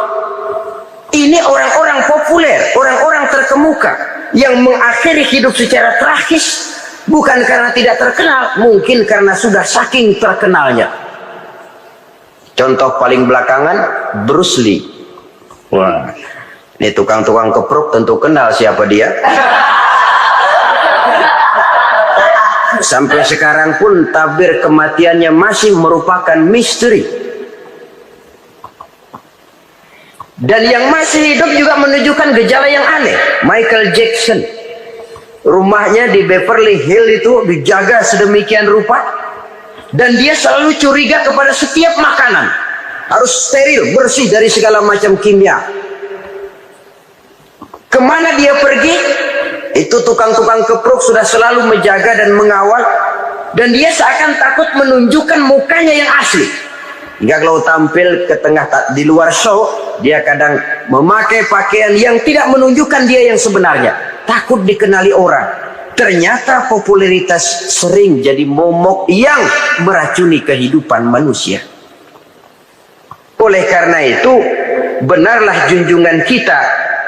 Ini orang-orang populer, orang-orang terkemuka yang mengakhiri hidup secara tragis, bukan karena tidak terkenal, mungkin karena sudah saking terkenalnya. Contoh paling belakangan, Bruce Lee. Wah, ini tukang-tukang kepruk tentu kenal siapa dia. Sampai sekarang pun tabir kematiannya masih merupakan misteri. Dan yang masih hidup juga menunjukkan gejala yang aneh. Michael Jackson, rumahnya di Beverly Hills itu dijaga sedemikian rupa, dan dia selalu curiga kepada setiap makanan harus steril, bersih dari segala macam kimia. Kemana dia pergi, itu tukang-tukang kepruk sudah selalu menjaga dan mengawal, dan dia seakan takut menunjukkan mukanya yang asli. Hingga kalau tampil ke tengah di luar show, dia kadang memakai pakaian yang tidak menunjukkan dia yang sebenarnya, takut dikenali orang. Ternyata popularitas sering jadi momok yang meracuni kehidupan manusia. Oleh karena itu, benarlah junjungan kita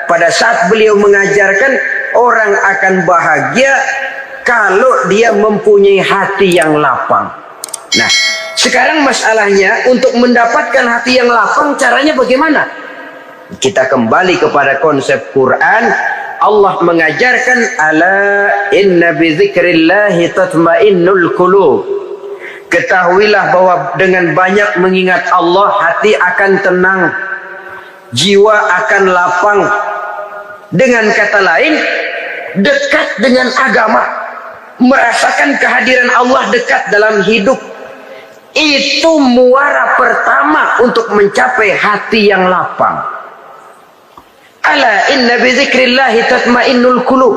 pada saat beliau mengajarkan orang akan bahagia kalau dia mempunyai hati yang lapang. Nah, sekarang masalahnya untuk mendapatkan hati yang lapang, caranya bagaimana? Kita kembali kepada konsep Quran. Allah mengajarkan, ala inna bi dzikrillahi tatmainnul qulub. Ketahuilah bahwa dengan banyak mengingat Allah, hati akan tenang, jiwa akan lapang. Dengan kata lain, dekat dengan agama, merasakan kehadiran Allah dekat dalam hidup. Itu muara pertama untuk mencapai hati yang lapang. Ala inna bi dzikrillahi tatmainnul qulub.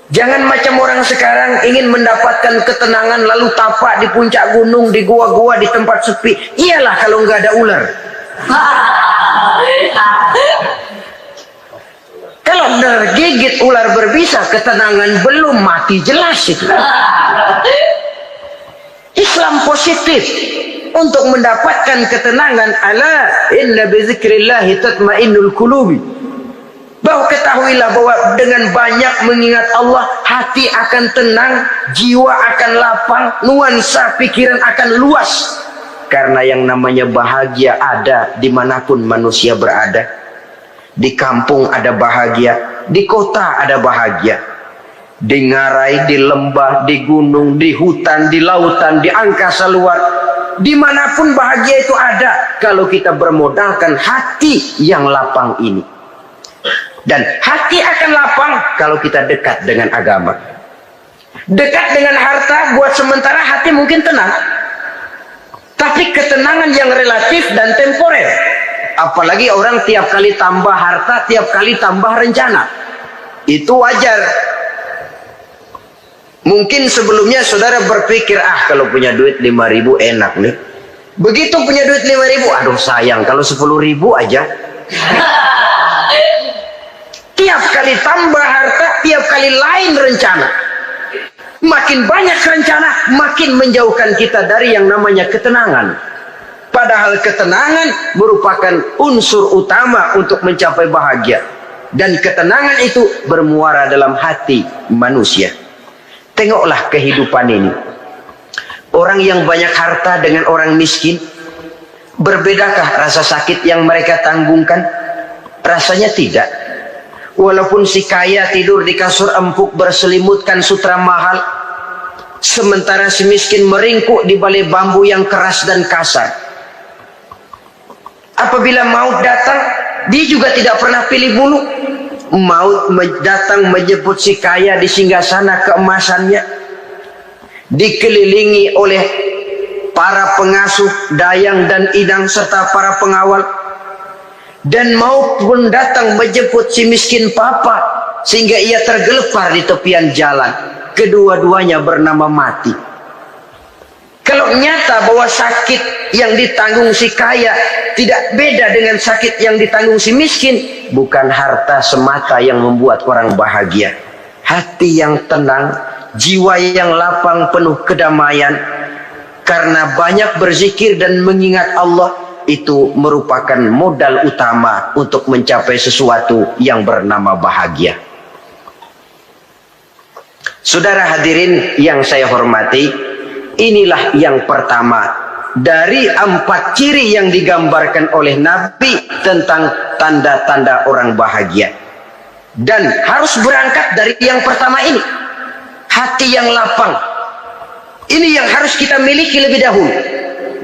Jangan macam orang sekarang ingin mendapatkan ketenangan lalu tapak di puncak gunung, di gua-gua, di tempat sepi. Iyalah kalau nggak ada ular. Kalau tergigit ular berbisa, ketenangan belum, mati jelas itu. Islam positif untuk mendapatkan ketenangan. Ala inna bi dzikrillahi tatmainnul qulubi. Bahwa ketahuilah bahwa dengan banyak mengingat Allah, hati akan tenang, jiwa akan lapang, nuansa pikiran akan luas. Karena yang namanya bahagia ada dimanapun manusia berada. Di kampung ada bahagia, di kota ada bahagia, di ngarai, di lembah, di gunung, di hutan, di lautan, di angkasa luar, dimanapun bahagia itu ada kalau kita bermodalkan hati yang lapang ini. Dan hati akan lapang kalau kita dekat dengan agama. Dekat dengan harta buat sementara hati mungkin tenang, tapi ketenangan yang relatif dan temporer. Apalagi orang tiap kali tambah harta, tiap kali tambah rencana, itu wajar. Mungkin sebelumnya saudara berpikir, kalau punya duit 5.000 enak nih. Begitu punya duit 5.000, aduh sayang kalau 10.000 aja. Tiap kali tambah harta, tiap kali lain rencana. Makin banyak rencana, makin menjauhkan kita dari yang namanya ketenangan. Padahal ketenangan merupakan unsur utama untuk mencapai bahagia. Dan ketenangan itu bermuara dalam hati manusia. Tengoklah kehidupan ini. Orang yang banyak harta dengan orang miskin, berbedakah rasa sakit yang mereka tanggungkan? Rasanya tidak. Walaupun si kaya tidur di kasur empuk berselimutkan sutra mahal, sementara si miskin meringkuk di balai bambu yang keras dan kasar. Apabila maut datang, dia juga tidak pernah pilih bulu. Maut datang menjemput si kaya di singgasana keemasannya, dikelilingi oleh para pengasuh, dayang dan idang serta para pengawal. Dan maut pun datang menjemput si miskin papa sehingga ia tergelepar di tepian jalan. Kedua-duanya bernama mati. Kalau nyata bahwa sakit yang ditanggung si kaya tidak beda dengan sakit yang ditanggung si miskin, bukan harta semata yang membuat orang bahagia. Hati yang tenang, jiwa yang lapang penuh kedamaian karena banyak berzikir dan mengingat Allah, itu merupakan modal utama untuk mencapai sesuatu yang bernama bahagia. Saudara hadirin yang saya hormati, inilah yang pertama dari 4 ciri yang digambarkan oleh Nabi tentang tanda-tanda orang bahagia. Dan harus berangkat dari yang pertama ini, hati yang lapang. Ini yang harus kita miliki lebih dahulu.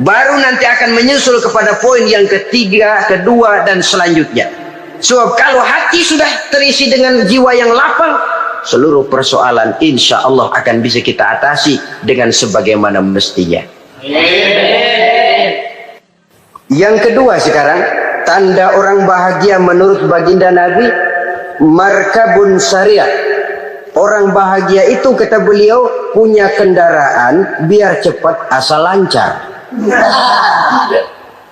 Baru nanti akan menyusul kepada poin yang ketiga, kedua, dan selanjutnya. Sebab kalau hati sudah terisi dengan jiwa yang lapang, seluruh persoalan insya Allah akan bisa kita atasi dengan sebagaimana mestinya. Yang kedua sekarang, tanda orang bahagia menurut baginda Nabi, markabun syariah. Orang bahagia itu kata beliau punya kendaraan biar cepat asal lancar.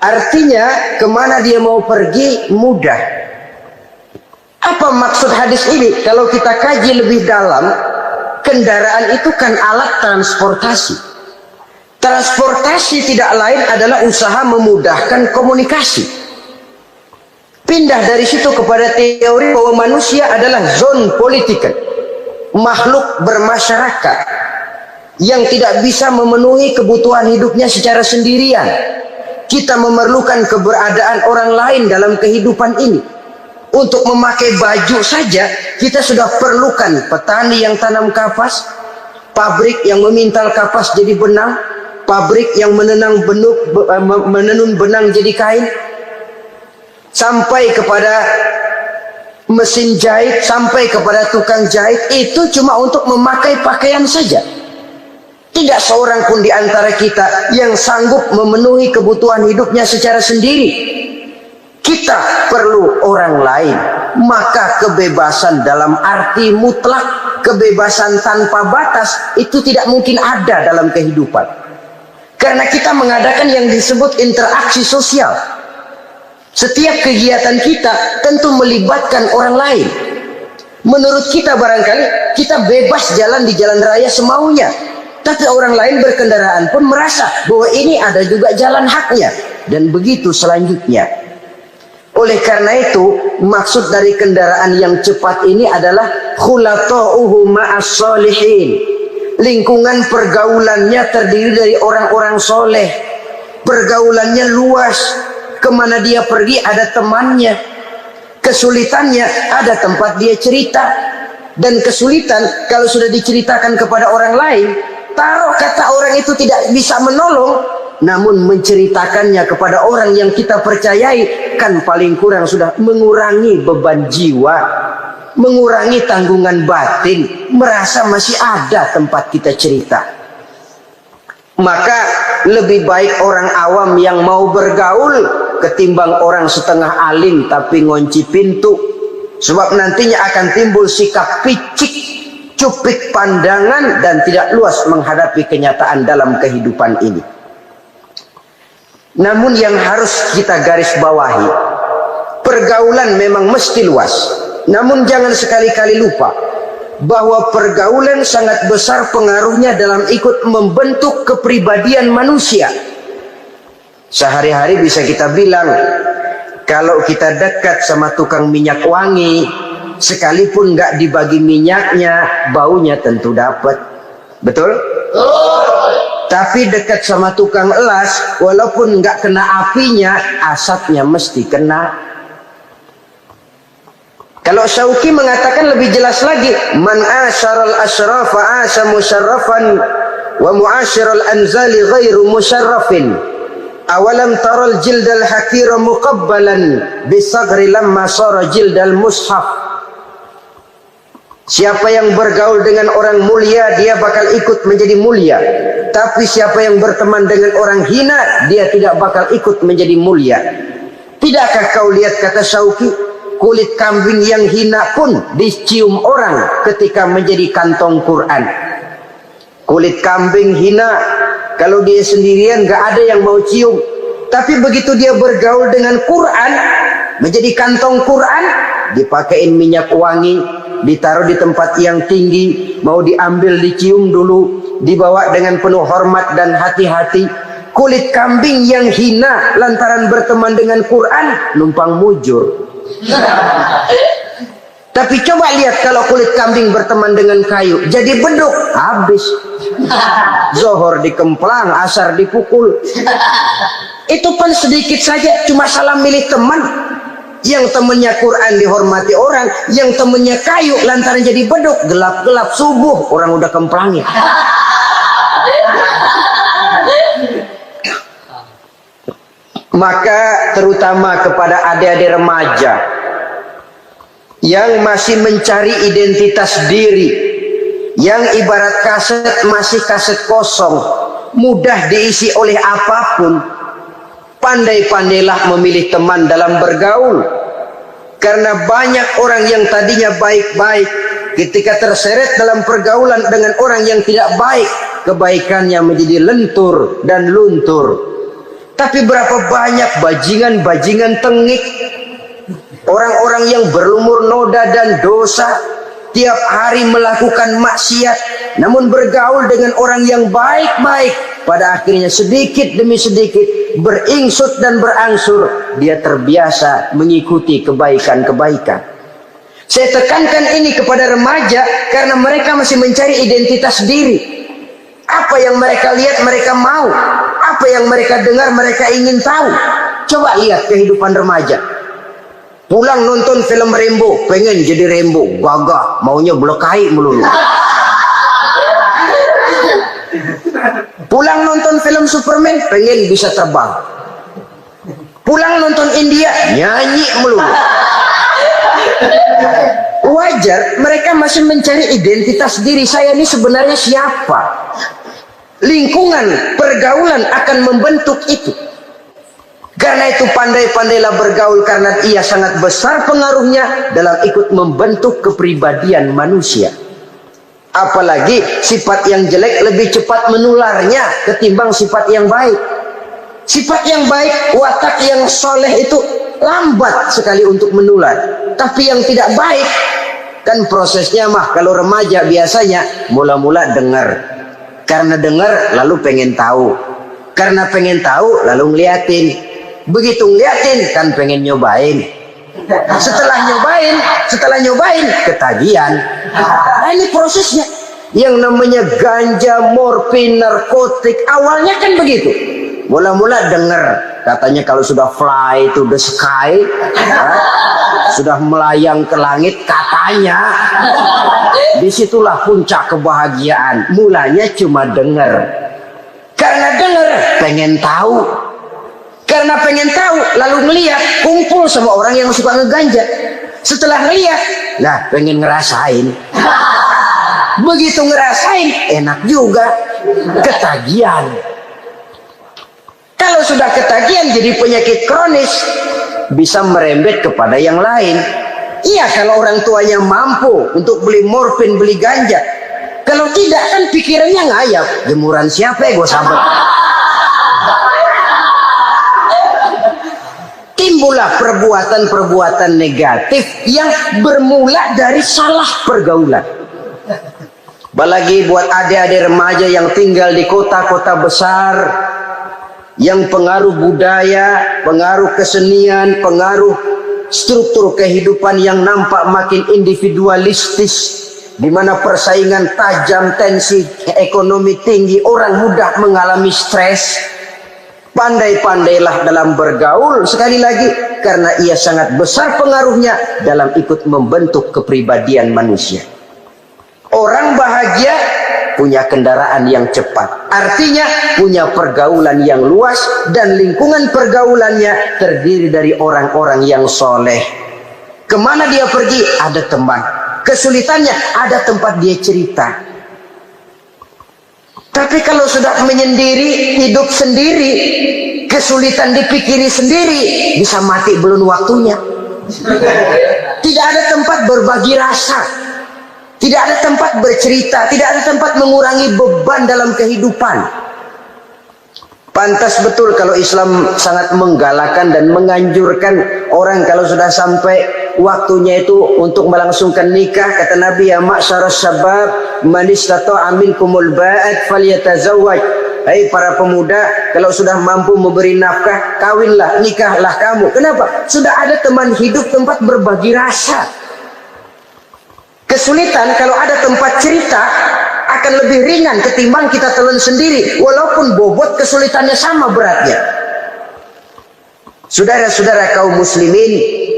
Artinya kemana dia mau pergi mudah. Apa maksud hadis ini? Kalau kita kaji lebih dalam, kendaraan itu kan alat transportasi. Transportasi tidak lain adalah usaha memudahkan komunikasi. Pindah dari situ kepada teori bahwa manusia adalah zon political, makhluk bermasyarakat yang tidak bisa memenuhi kebutuhan hidupnya secara sendirian. Kita memerlukan keberadaan orang lain dalam kehidupan ini. Untuk memakai baju saja kita sudah perlukan petani yang tanam kapas, pabrik yang memintal kapas jadi benang, pabrik yang menenun benang jadi kain, sampai kepada mesin jahit, sampai kepada tukang jahit. Itu cuma untuk memakai pakaian saja. Tidak seorang pun di antara kita yang sanggup memenuhi kebutuhan hidupnya secara sendiri. Kita perlu orang lain. Maka kebebasan dalam arti mutlak, kebebasan tanpa batas, itu tidak mungkin ada dalam kehidupan. Karena kita mengadakan yang disebut interaksi sosial. Setiap kegiatan kita tentu melibatkan orang lain. Menurut kita barangkali kita bebas jalan di jalan raya semaunya, tapi orang lain berkendaraan pun merasa bahwa ini ada juga jalan haknya, dan begitu selanjutnya. Oleh karena itu, maksud dari kendaraan yang cepat ini adalah khulatuhu ma'as solihin. Lingkungan pergaulannya terdiri dari orang-orang soleh pergaulannya luas, kemana dia pergi ada temannya, kesulitannya ada tempat dia cerita. Dan kesulitan kalau sudah diceritakan kepada orang lain, taruh kata orang itu tidak bisa menolong, namun menceritakannya kepada orang yang kita percayai, kan paling kurang sudah mengurangi beban jiwa, mengurangi tanggungan batin, merasa masih ada tempat kita cerita. Maka lebih baik orang awam yang mau bergaul ketimbang orang setengah alim tapi ngunci pintu. Sebab nantinya akan timbul sikap picik, cupik pandangan, dan tidak luas menghadapi kenyataan dalam kehidupan ini. Namun yang harus kita garis bawahi, pergaulan memang mesti luas. Namun jangan sekali-kali lupa bahwa pergaulan sangat besar pengaruhnya dalam ikut membentuk kepribadian manusia. Sehari-hari bisa kita bilang, kalau kita dekat sama tukang minyak wangi, sekalipun nggak dibagi minyaknya, baunya tentu dapat. Betul? Tapi dekat sama tukang elas, walaupun nggak kena apinya, asapnya mesti kena. Kalau Syauqi mengatakan lebih jelas lagi, man asyaral asyrafa asya musyarrafan wa muasyiral anzali ghairu musyarrafin. Awalam taral jildal hakira muqabbalan bisagri lamma sara jildal mushaf. Siapa yang bergaul dengan orang mulia, dia bakal ikut menjadi mulia. Tapi siapa yang berteman dengan orang hina, dia tidak bakal ikut menjadi mulia. Tidakkah kau lihat, kata Syauqi, kulit kambing yang hina pun dicium orang ketika menjadi kantong Quran. Kulit kambing hina, kalau dia sendirian gak ada yang mau cium. Tapi begitu dia bergaul dengan Quran, menjadi kantong Quran, dipakein minyak wangi, ditaruh di tempat yang tinggi, mau diambil dicium dulu, dibawa dengan penuh hormat dan hati-hati. Kulit kambing yang hina lantaran berteman dengan Quran, numpang mujur. Tapi coba lihat kalau kulit kambing berteman dengan kayu, jadi beduk, habis. Zohor dikemplang, asar dipukul. Itu pun sedikit saja, cuma salah milih teman. Yang temannya Quran dihormati orang, yang temannya kayu lantaran jadi beduk, gelap-gelap subuh orang udah kemplangin. Maka terutama kepada adik-adik remaja yang masih mencari identitas diri, yang ibarat kaset masih kaset kosong, mudah diisi oleh apapun, pandai-pandailah memilih teman dalam bergaul. Karena banyak orang yang tadinya baik-baik, ketika terseret dalam pergaulan dengan orang yang tidak baik, kebaikannya menjadi lentur dan luntur. Tapi berapa banyak bajingan-bajingan tengik, orang-orang yang berlumur noda dan dosa, tiap hari melakukan maksiat, namun bergaul dengan orang yang baik-baik, pada akhirnya sedikit demi sedikit beringsut dan berangsur dia terbiasa mengikuti kebaikan-kebaikan. Saya tekankan ini kepada remaja karena mereka masih mencari identitas diri. Apa yang mereka lihat mereka mau, apa yang mereka dengar mereka ingin tahu. Coba lihat kehidupan remaja. Pulang nonton film Rambo, pengen jadi Rambo, gagah, maunya belekai melulu. Pulang nonton film Superman, pengen bisa terbang. Pulang nonton India, nyanyi melulu. Wajar, mereka masih mencari identitas diri. Saya ini sebenarnya siapa? Lingkungan, pergaulan akan membentuk itu. Karena itu pandai-pandailah bergaul, karena ia sangat besar pengaruhnya dalam ikut membentuk kepribadian manusia. Apalagi sifat yang jelek lebih cepat menularnya ketimbang sifat yang baik. Sifat yang baik, watak yang soleh itu lambat sekali untuk menular. Tapi yang tidak baik, kan prosesnya mah kalau remaja biasanya mula-mula dengar. Karena dengar lalu pengen tahu. Karena pengen tahu lalu ngeliatin. Begitu ngeliatin kan pengen nyobain. Setelah nyobain ketagihan. Nah, ini prosesnya. Yang namanya ganja, morfin, narkotik awalnya kan begitu. Mula-mula dengar katanya kalau sudah fly to the sky, ya, sudah melayang ke langit katanya, disitulah puncak kebahagiaan. Mulanya cuma dengar. Karena dengar pengen tahu. Karena pengen tahu lalu ngeliat kumpul sama orang yang suka ngeganja. Setelah lihat, nah pengen ngerasain. Begitu ngerasain, enak juga, ketagihan. Kalau sudah ketagihan jadi penyakit kronis, bisa merembet kepada yang lain. Iya, kalau orang tuanya mampu untuk beli morfin, beli ganja. Kalau tidak kan pikirannya ngayap, jemuran siapa ya gue sabar. Timbullah perbuatan-perbuatan negatif yang bermula dari salah pergaulan. Apalagi buat adik-adik remaja yang tinggal di kota-kota besar, yang pengaruh budaya, pengaruh kesenian, pengaruh struktur kehidupan yang nampak makin individualistis, di mana persaingan tajam, tensi ekonomi tinggi, orang mudah mengalami stres. Pandai-pandailah dalam bergaul, sekali lagi, karena ia sangat besar pengaruhnya dalam ikut membentuk kepribadian manusia. Orang bahagia punya kendaraan yang cepat, artinya punya pergaulan yang luas, dan lingkungan pergaulannya terdiri dari orang-orang yang soleh. Kemana dia pergi ada teman, kesulitannya ada tempat dia cerita. Tapi kalau sudah menyendiri, hidup sendiri, kesulitan dipikiri sendiri, bisa mati belum waktunya. Tidak ada tempat berbagi rasa, tidak ada tempat bercerita, tidak ada tempat mengurangi beban dalam kehidupan. Pantas betul kalau Islam sangat menggalakkan dan menganjurkan orang kalau sudah sampai waktunya itu untuk melangsungkan nikah. Kata Nabi, ya ma'syaras syabab man istata'a minkumul ba'at falyatazawwaj. Hai para pemuda, kalau sudah mampu memberi nafkah, kawinlah, nikahlah kamu. Kenapa? Sudah ada teman hidup, tempat berbagi rasa. Kesulitan kalau ada tempat cerita akan lebih ringan ketimbang kita telan sendiri, walaupun bobot kesulitannya sama beratnya. Saudara-saudara kaum muslimin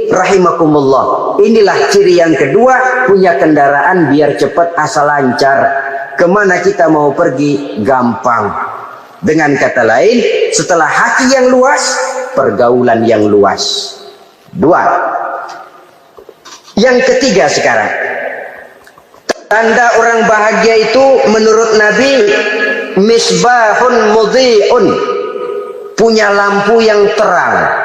rahimakumullah, inilah ciri yang kedua, punya kendaraan biar cepat asal lancar. Kemana kita mau pergi gampang. Dengan kata lain, setelah hati yang luas, pergaulan yang luas. Dua. Yang ketiga sekarang, tanda orang bahagia itu menurut Nabi, misbahun mudhi'un, punya lampu yang terang.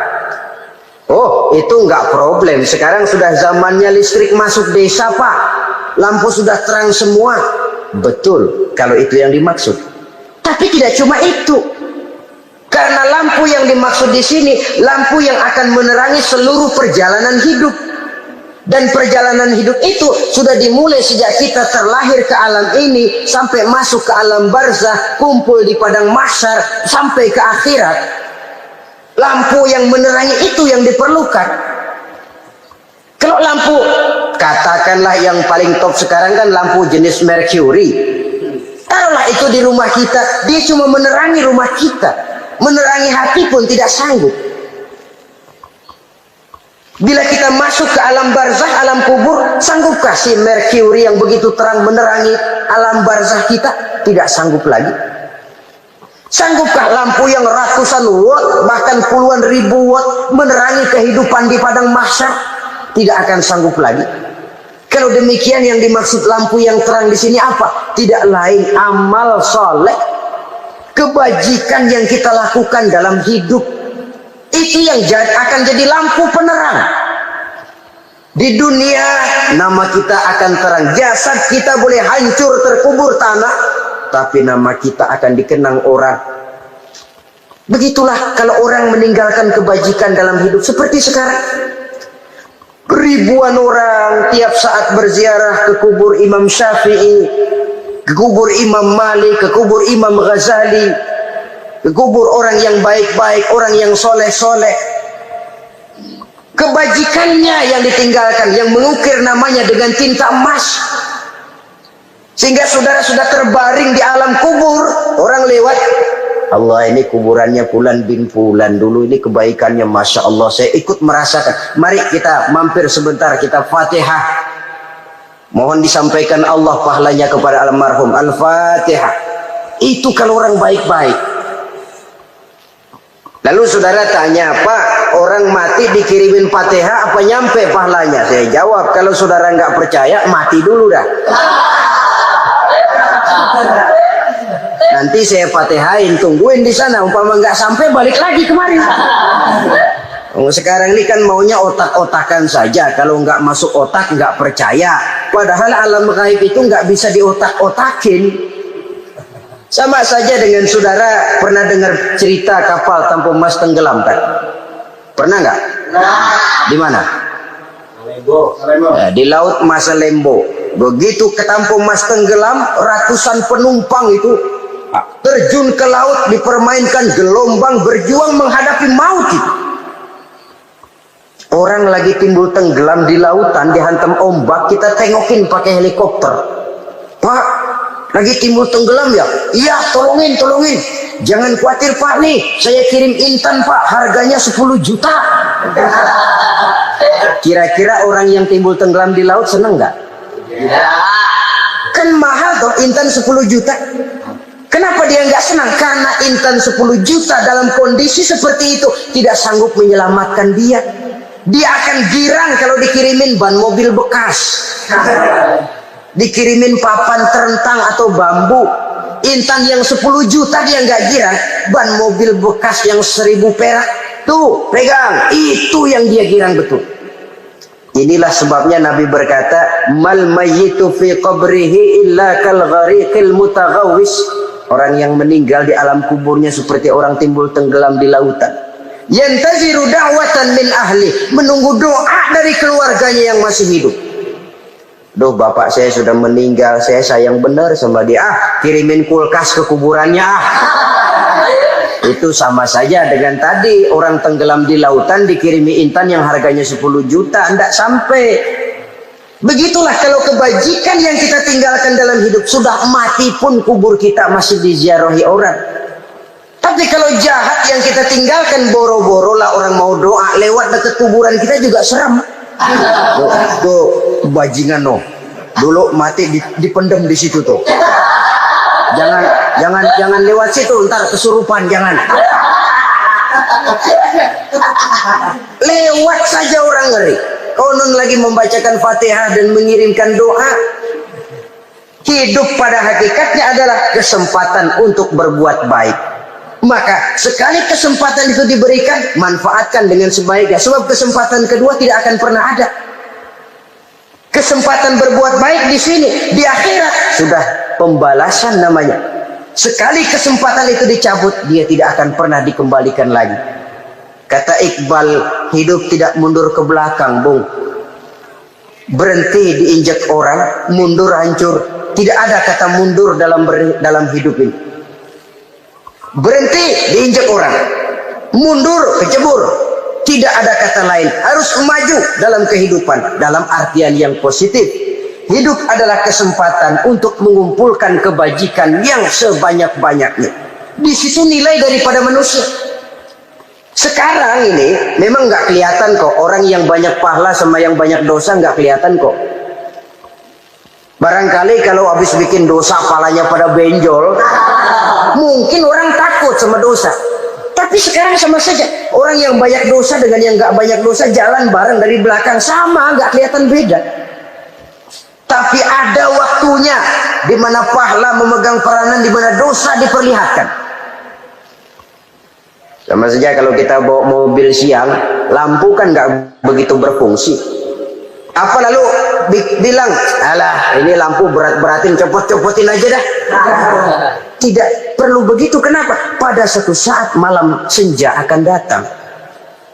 Oh, itu enggak problem. Sekarang sudah zamannya listrik masuk desa, Pak. Lampu sudah terang semua. Betul, kalau itu yang dimaksud. Tapi tidak cuma itu. Karena lampu yang dimaksud di sini, lampu yang akan menerangi seluruh perjalanan hidup. Dan perjalanan hidup itu sudah dimulai sejak kita terlahir ke alam ini, sampai masuk ke alam barzah, kumpul di padang mahsyar, sampai ke akhirat. Lampu yang menerangi itu yang diperlukan. Kalau lampu, katakanlah yang paling top sekarang kan lampu jenis Mercury. Taruhlah itu di rumah kita, dia cuma menerangi rumah kita, menerangi hati pun tidak sanggup. Bila kita masuk ke alam barzah, alam kubur, sanggupkah si Mercury yang begitu terang menerangi alam barzah kita? Tidak sanggup lagi. Sanggupkah lampu yang ratusan watt, bahkan puluhan ribu watt menerangi kehidupan di padang mahsyar? Tidak akan sanggup lagi. Kalau demikian, yang dimaksud lampu yang terang di sini apa? Tidak lain amal soleh, kebajikan yang kita lakukan dalam hidup. Itu yang akan jadi lampu penerang. Di dunia nama kita akan terang, jasad kita boleh hancur terkubur tanah, tapi nama kita akan dikenang orang. Begitulah kalau orang meninggalkan kebajikan dalam hidup seperti sekarang. Ribuan orang tiap saat berziarah ke kubur Imam Syafi'i, ke kubur Imam Malik, ke kubur Imam Ghazali, ke kubur orang yang baik-baik, orang yang soleh-soleh. Kebajikannya yang ditinggalkan, yang mengukir namanya dengan tinta emas, sehingga saudara sudah terbaring di alam kubur. Orang lewat, Allah, ini kuburannya Fulan bin Fulan dulu, ini kebaikannya Masya Allah, saya ikut merasakan. Mari kita mampir sebentar, kita Fatihah. Mohon disampaikan Allah pahalanya kepada almarhum. Al-Fatihah. Itu kalau orang baik-baik. Lalu saudara tanya, Pak, orang mati dikirimin Fatihah apa nyampe pahalanya? Saya jawab, kalau saudara nggak percaya, mati dulu dah. Nanti saya Fatihain, tungguin di sana. Umpama nggak sampai, balik lagi kemari. Sekarang ini kan maunya otak-otakan saja. Kalau nggak masuk otak, nggak percaya. Padahal alam gaib itu nggak bisa diotak-otakin. Sama saja dengan saudara pernah dengar cerita kapal Tampu Mas tenggelam kan? Pernah nggak? Di mana? Ya, di laut Masalembo. Begitu ke Tampu Mas tenggelam, ratusan penumpang itu terjun ke laut, dipermainkan gelombang, berjuang menghadapi maut itu. Orang lagi timbul tenggelam di lautan, dihantam ombak, kita tengokin pakai helikopter. Pak, lagi timbul tenggelam ya? Iya, tolongin. Jangan khawatir Pak nih, saya kirim intan Pak, harganya 10 juta. Kira-kira orang yang timbul tenggelam di laut seneng nggak? Kan mahal toh intan 10 juta. Kenapa dia nggak senang? Karena intan 10 juta dalam kondisi seperti itu tidak sanggup menyelamatkan dia. Dia akan girang kalau dikirimin ban mobil bekas, dikirimin papan terentang atau bambu. Intan yang 10 juta dia nggak girang, ban mobil bekas yang 1000 perak tuh pegang, itu yang dia girang betul. Inilah sebabnya Nabi berkata, mal mayyitu fi qabrihi illa kal ghariqil mutaghawwis. Orang yang meninggal di alam kuburnya seperti orang timbul tenggelam di lautan. Yantaziru da'watan min ahli, menunggu doa dari keluarganya yang masih hidup. Duh, bapak saya sudah meninggal, saya sayang benar sama dia. Kirimin kulkas ke kuburannya. Itu sama saja dengan tadi orang tenggelam di lautan dikirimi intan yang harganya 10 juta, tidak sampai. Begitulah kalau kebajikan yang kita tinggalkan dalam hidup, sudah mati pun kubur kita masih diziarahi orang. Tapi kalau jahat yang kita tinggalkan, boro-boro lah orang mau doa lewat dekat kuburan kita juga seram. Tuh bajingan no, dulu mati dipendam di situ tuh. Jangan lewat situ, ntar kesurupan, jangan. Lewat saja orang ngeri. Konon lagi membacakan Fatihah dan mengirimkan doa. Hidup pada hakikatnya adalah kesempatan untuk berbuat baik. Maka sekali kesempatan itu diberikan, manfaatkan dengan sebaiknya. Sebab kesempatan kedua tidak akan pernah ada. Kesempatan berbuat baik di sini, di akhirat sudah pembalasan namanya. Sekali kesempatan itu dicabut, dia tidak akan pernah dikembalikan lagi. Kata Iqbal, hidup tidak mundur ke belakang, Bung. Berhenti diinjak orang, mundur hancur. Tidak ada kata mundur dalam hidup ini. Berhenti diinjak orang, mundur kecebur. Tidak ada kata lain, harus maju dalam kehidupan, dalam artian yang positif. Hidup adalah kesempatan untuk mengumpulkan kebajikan yang sebanyak-banyaknya. Di situ nilai daripada manusia. Sekarang ini memang nggak kelihatan kok, orang yang banyak pahala sama yang banyak dosa nggak kelihatan kok. Barangkali kalau habis bikin dosa palanya pada benjol, mungkin orang takut sama dosa. Tapi sekarang sama saja, orang yang banyak dosa dengan yang nggak banyak dosa jalan bareng dari belakang, sama, nggak kelihatan beda. Tapi ada waktunya di mana pahala memegang peranan, di mana dosa diperlihatkan. Sama saja kalau kita bawa mobil siang, lampu kan nggak begitu berfungsi. Apa lalu bilang, alah ini lampu berat-beratin, copot-copotin aja dah. Tidak perlu begitu. Kenapa? Pada suatu saat malam senja akan datang.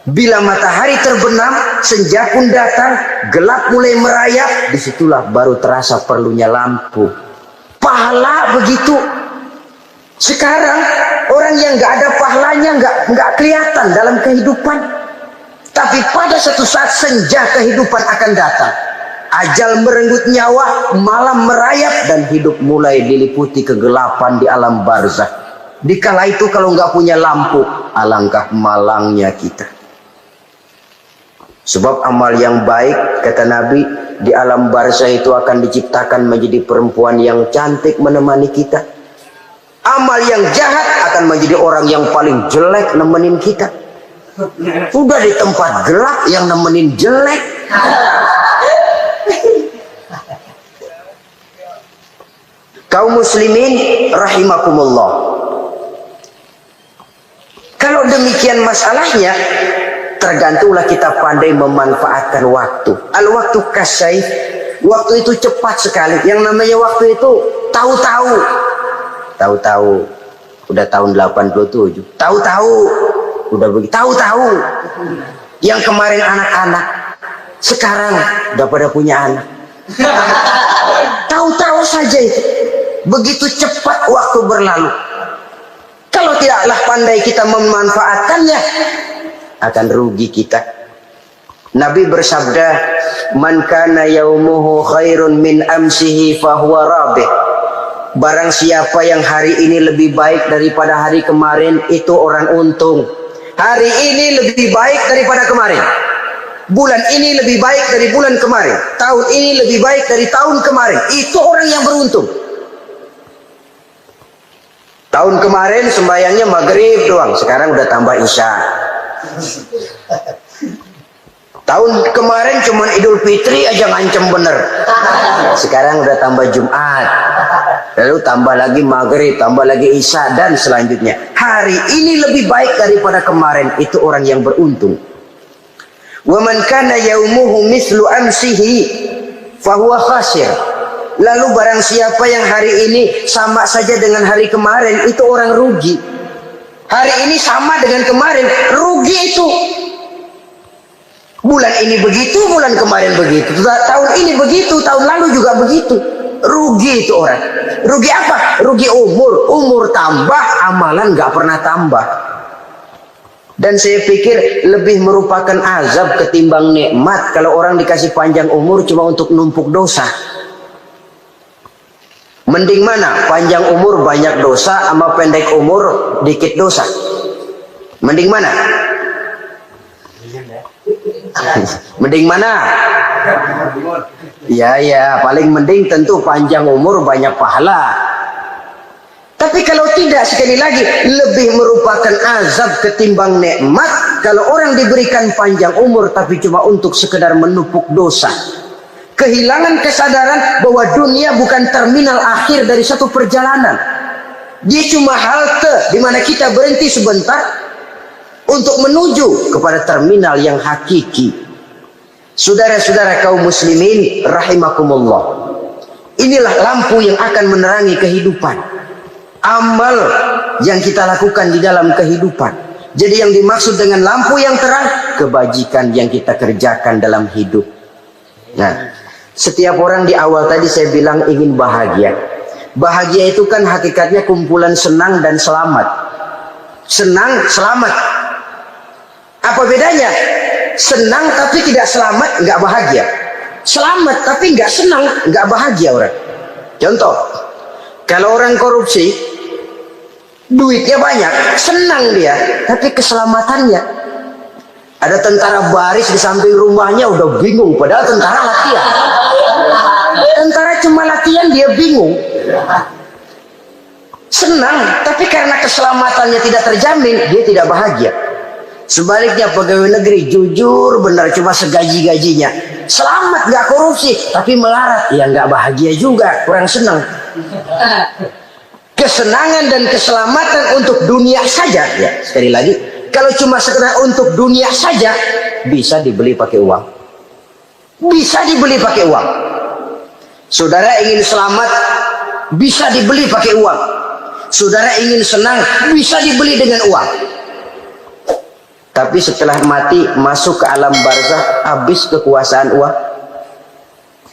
Bila matahari terbenam, senja pun datang, gelap mulai merayap, disitulah baru terasa perlunya lampu. Pahala begitu. Sekarang orang yang nggak ada pahalanya nggak kelihatan dalam kehidupan. Tapi pada suatu saat senja kehidupan akan datang. Ajal merenggut nyawa, malam merayap, dan hidup mulai diliputi kegelapan di alam barzakh. Dikala itu kalau nggak punya lampu, alangkah malangnya kita. Sebab amal yang baik, kata Nabi, di alam barzah itu akan diciptakan menjadi perempuan yang cantik menemani kita. Amal yang jahat akan menjadi orang yang paling jelek nemenin kita. Udah di tempat gelap yang nemenin jelek. Kaum muslimin rahimakumullah. Kalau demikian masalahnya, tergantunglah kita pandai memanfaatkan waktu. Al-waktu kasyai, waktu itu cepat sekali. Yang namanya waktu itu tahu-tahu. Tahu-tahu. Udah tahun 87. Tahu-tahu. Udah begitu. Tahu-tahu. Yang kemarin anak-anak, sekarang udah pada punya anak. Tahu-tahu saja itu. Begitu cepat waktu berlalu. Kalau tidaklah pandai kita memanfaatkannya, akan rugi kita. Nabi bersabda, "Man kana yaumuhu khairun min amsihi fahuwa rabih." Barang siapa yang hari ini lebih baik daripada hari kemarin, itu orang untung. Hari ini lebih baik daripada kemarin. Bulan ini lebih baik dari bulan kemarin. Tahun ini lebih baik dari tahun kemarin. Itu orang yang beruntung. Tahun kemarin sembahyangnya maghrib doang, sekarang udah tambah isya. Tahun kemarin cuman Idul Fitri aja ngancem bener, sekarang udah tambah Jumat, lalu tambah lagi maghrib, tambah lagi isya, dan selanjutnya. Hari ini lebih baik daripada kemarin, itu orang yang beruntung. Wa man kana yaumuhu mislu amsihi fahuwa khasir. Lalu barang siapa yang hari ini sama saja dengan hari kemarin, itu orang rugi. Hari ini sama dengan kemarin, rugi itu. Bulan ini begitu, bulan kemarin begitu, tahun ini begitu, tahun lalu juga begitu. Rugi itu orang. Rugi apa? Rugi umur. Umur tambah, amalan gak pernah tambah. Dan saya pikir lebih merupakan azab ketimbang nikmat kalau orang dikasih panjang umur cuma untuk numpuk dosa. Mending mana? Panjang umur banyak dosa sama pendek umur dikit dosa? Mending mana? Mending mana? Ya, paling mending tentu panjang umur banyak pahala. Tapi kalau tidak, sekali lagi, lebih merupakan azab ketimbang nikmat kalau orang diberikan panjang umur tapi cuma untuk sekedar menumpuk dosa. Kehilangan kesadaran bahwa dunia bukan terminal akhir dari satu perjalanan. Dia cuma halte di mana kita berhenti sebentar untuk menuju kepada terminal yang hakiki. Saudara-saudara kaum muslimin rahimakumullah. Inilah lampu yang akan menerangi kehidupan. Amal yang kita lakukan di dalam kehidupan. Jadi yang dimaksud dengan lampu yang terang, kebajikan yang kita kerjakan dalam hidup. Nah, setiap orang di awal tadi saya bilang ingin bahagia. Bahagia itu kan hakikatnya kumpulan senang dan selamat. Senang, selamat. Apa bedanya? Senang tapi tidak selamat, nggak bahagia. Selamat tapi nggak senang, nggak bahagia orang. Contoh, kalau orang korupsi, duitnya banyak, senang dia, tapi keselamatannya. Ada tentara baris di samping rumahnya udah bingung, padahal tentara latihan. Tentara cuma latihan, dia bingung. Senang, tapi karena keselamatannya tidak terjamin, dia tidak bahagia. Sebaliknya pegawai negeri jujur benar, cuma segaji-gajinya, selamat nggak korupsi, tapi melarat, ya nggak bahagia juga, kurang senang. Kesenangan dan keselamatan untuk dunia saja, ya sekali lagi, kalau cuma sekedar untuk dunia saja, bisa dibeli pakai uang. Bisa dibeli pakai uang. Saudara ingin selamat, bisa dibeli pakai uang. Saudara ingin senang, bisa dibeli dengan uang. Tapi setelah mati, masuk ke alam barzah, habis kekuasaan uang.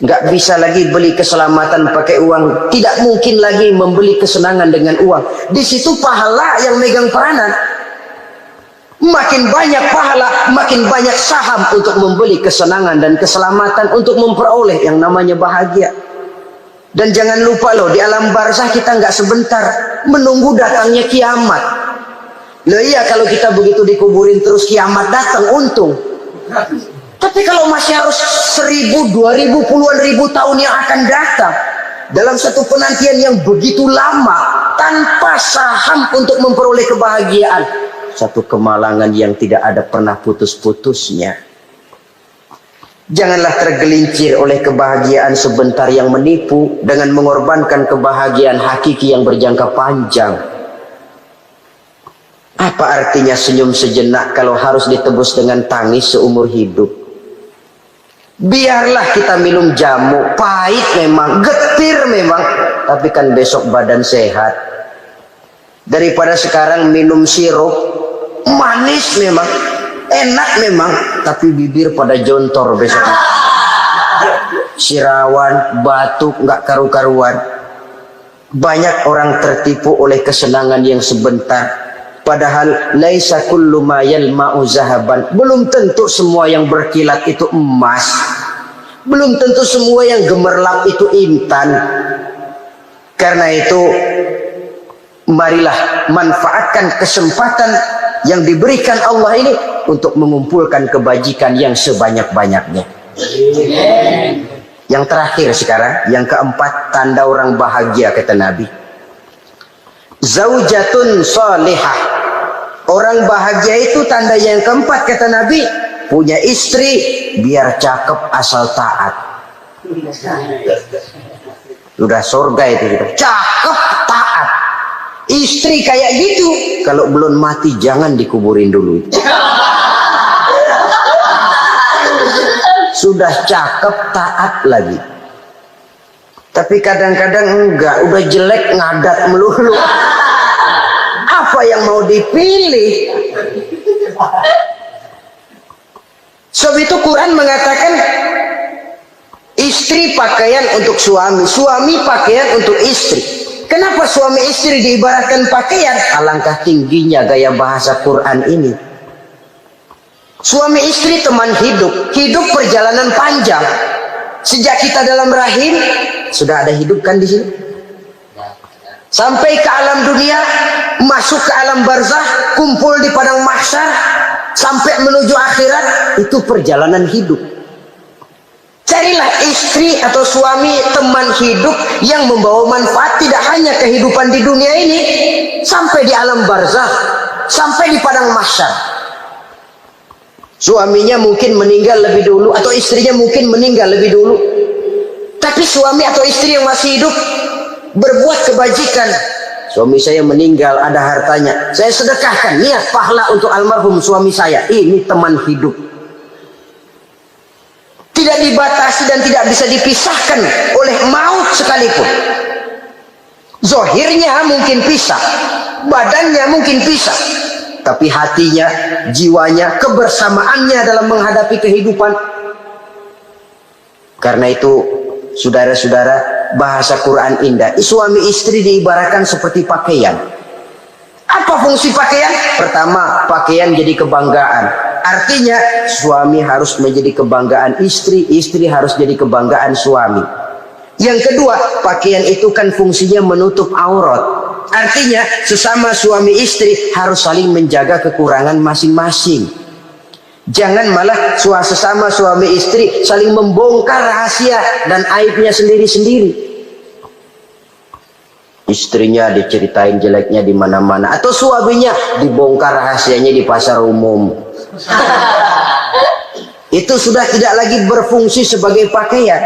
Nggak bisa lagi beli keselamatan pakai uang. Tidak mungkin lagi membeli kesenangan dengan uang. Di situ pahala yang megang peranan. Makin banyak pahala, makin banyak saham untuk membeli kesenangan dan keselamatan, untuk memperoleh yang namanya bahagia. Dan jangan lupa loh, di alam barzah kita nggak sebentar. menunggu datangnya kiamat. Loh iya, kalau kita begitu dikuburin terus kiamat datang untung. Tapi kalau masih harus 1000, 2000, puluhan ribu tahun yang akan datang dalam satu penantian yang begitu lama tanpa saham untuk memperoleh kebahagiaan, satu kemalangan yang tidak ada pernah putus-putusnya. Janganlah tergelincir oleh kebahagiaan sebentar yang menipu dengan mengorbankan kebahagiaan hakiki yang berjangka panjang. Apa artinya senyum sejenak kalau harus ditebus dengan tangis seumur hidup? Biarlah kita minum jamu, pahit memang, getir memang, tapi kan besok badan sehat. Daripada sekarang minum sirup, manis memang, enak memang, tapi bibir pada jontor besok. Sirawan, batuk, nggak karu-karuan. Banyak orang tertipu oleh kesenangan yang sebentar. Padahal laisa kullu ma yalma'u zahaban. Belum tentu semua yang berkilat itu emas. Belum tentu semua yang gemerlap itu intan. Karena itu marilah manfaatkan kesempatan yang diberikan Allah ini untuk mengumpulkan kebajikan yang sebanyak-banyaknya. Yang terakhir sekarang, yang keempat, tanda orang bahagia kata Nabi. Zaujatun salihah. Orang bahagia itu tanda yang keempat kata Nabi, punya istri biar cakep asal taat. Sudah surga itu gitu. Cakep taat. Istri kayak gitu, kalau belum mati jangan dikuburin dulu. Sudah cakep taat lagi. Tapi kadang-kadang enggak, udah jelek ngadat melulu. Apa yang mau dipilih? Sebab itu Quran mengatakan istri pakaian untuk suami, suami pakaian untuk istri. Kenapa suami istri diibaratkan pakaian? Alangkah tingginya gaya bahasa Quran ini. Suami istri teman hidup, hidup perjalanan panjang. Sejak kita dalam rahim sudah ada hidup kan di sini. Sampai ke alam dunia, masuk ke alam barzah, kumpul di padang mahsyar, sampai menuju akhirat, itu perjalanan hidup. Carilah istri atau suami teman hidup yang membawa manfaat tidak hanya kehidupan di dunia ini, sampai di alam barzah, sampai di padang mahsyar. Suaminya mungkin meninggal lebih dulu, atau istrinya mungkin meninggal lebih dulu, tapi suami atau istri yang masih hidup berbuat kebajikan. Suami saya meninggal, ada hartanya, saya sedekahkan, niat pahala untuk almarhum suami saya. Ini teman hidup, tidak dibatasi dan tidak bisa dipisahkan oleh maut sekalipun. Zohirnya mungkin pisah, badannya mungkin pisah, tapi hatinya, jiwanya, kebersamaannya dalam menghadapi kehidupan. Karena itu saudara-saudara, bahasa Quran indah. Suami istri diibaratkan seperti pakaian. Apa fungsi pakaian? Pertama, pakaian jadi kebanggaan. Artinya suami harus menjadi kebanggaan istri, istri harus jadi kebanggaan suami. Yang kedua, pakaian itu kan fungsinya menutup aurat. Artinya sesama suami istri harus saling menjaga kekurangan masing-masing. Jangan malah sesama suami istri saling membongkar rahasia dan aibnya sendiri-sendiri. Istrinya diceritain jeleknya di mana-mana, atau suaminya dibongkar rahasianya di pasar umum. Itu sudah tidak lagi berfungsi sebagai pakaian.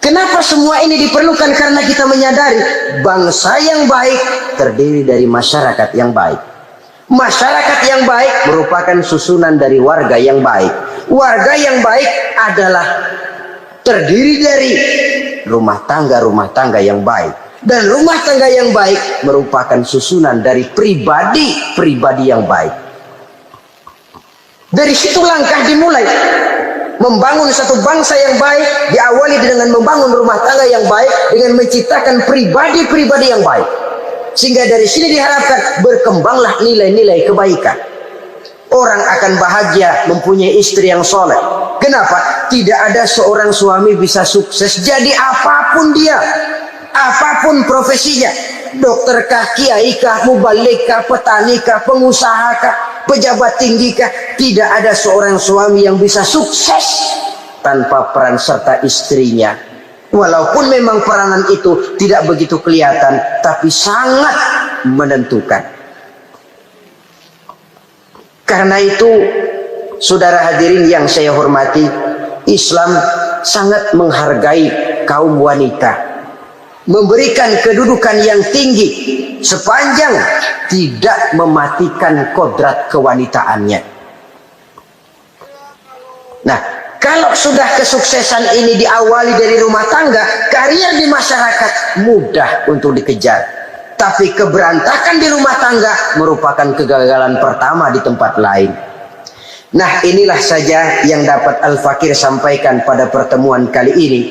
Kenapa semua ini diperlukan? Karena kita menyadari bangsa yang baik terdiri dari masyarakat yang baik. Masyarakat yang baik merupakan susunan dari warga yang baik. Warga yang baik adalah terdiri dari rumah tangga yang baik. Dan rumah tangga yang baik merupakan susunan dari pribadi yang baik. Dari situ langkah dimulai. Membangun satu bangsa yang baik diawali dengan membangun rumah tangga yang baik, dengan menciptakan pribadi-pribadi yang baik. Sehingga dari sini diharapkan berkembanglah nilai-nilai kebaikan. Orang akan bahagia mempunyai istri yang soleh. Kenapa? Tidak ada seorang suami bisa sukses jadi apapun dia, apapun profesinya, dokter kah, kiai kah, mubalik kah, petani kah, pengusaha kah, pejabat tinggi kah, tidak ada seorang suami yang bisa sukses tanpa peran serta istrinya. Walaupun memang peranan itu tidak begitu kelihatan, tapi sangat menentukan. Karena itu, saudara hadirin yang saya hormati, Islam sangat menghargai kaum wanita, memberikan kedudukan yang tinggi sepanjang tidak mematikan kodrat kewanitaannya. Nah, kalau sudah kesuksesan ini diawali dari rumah tangga, karier di masyarakat mudah untuk dikejar. Tapi keberantakan di rumah tangga merupakan kegagalan pertama di tempat lain. Nah, inilah saja yang dapat Al-Fakir sampaikan pada pertemuan kali ini.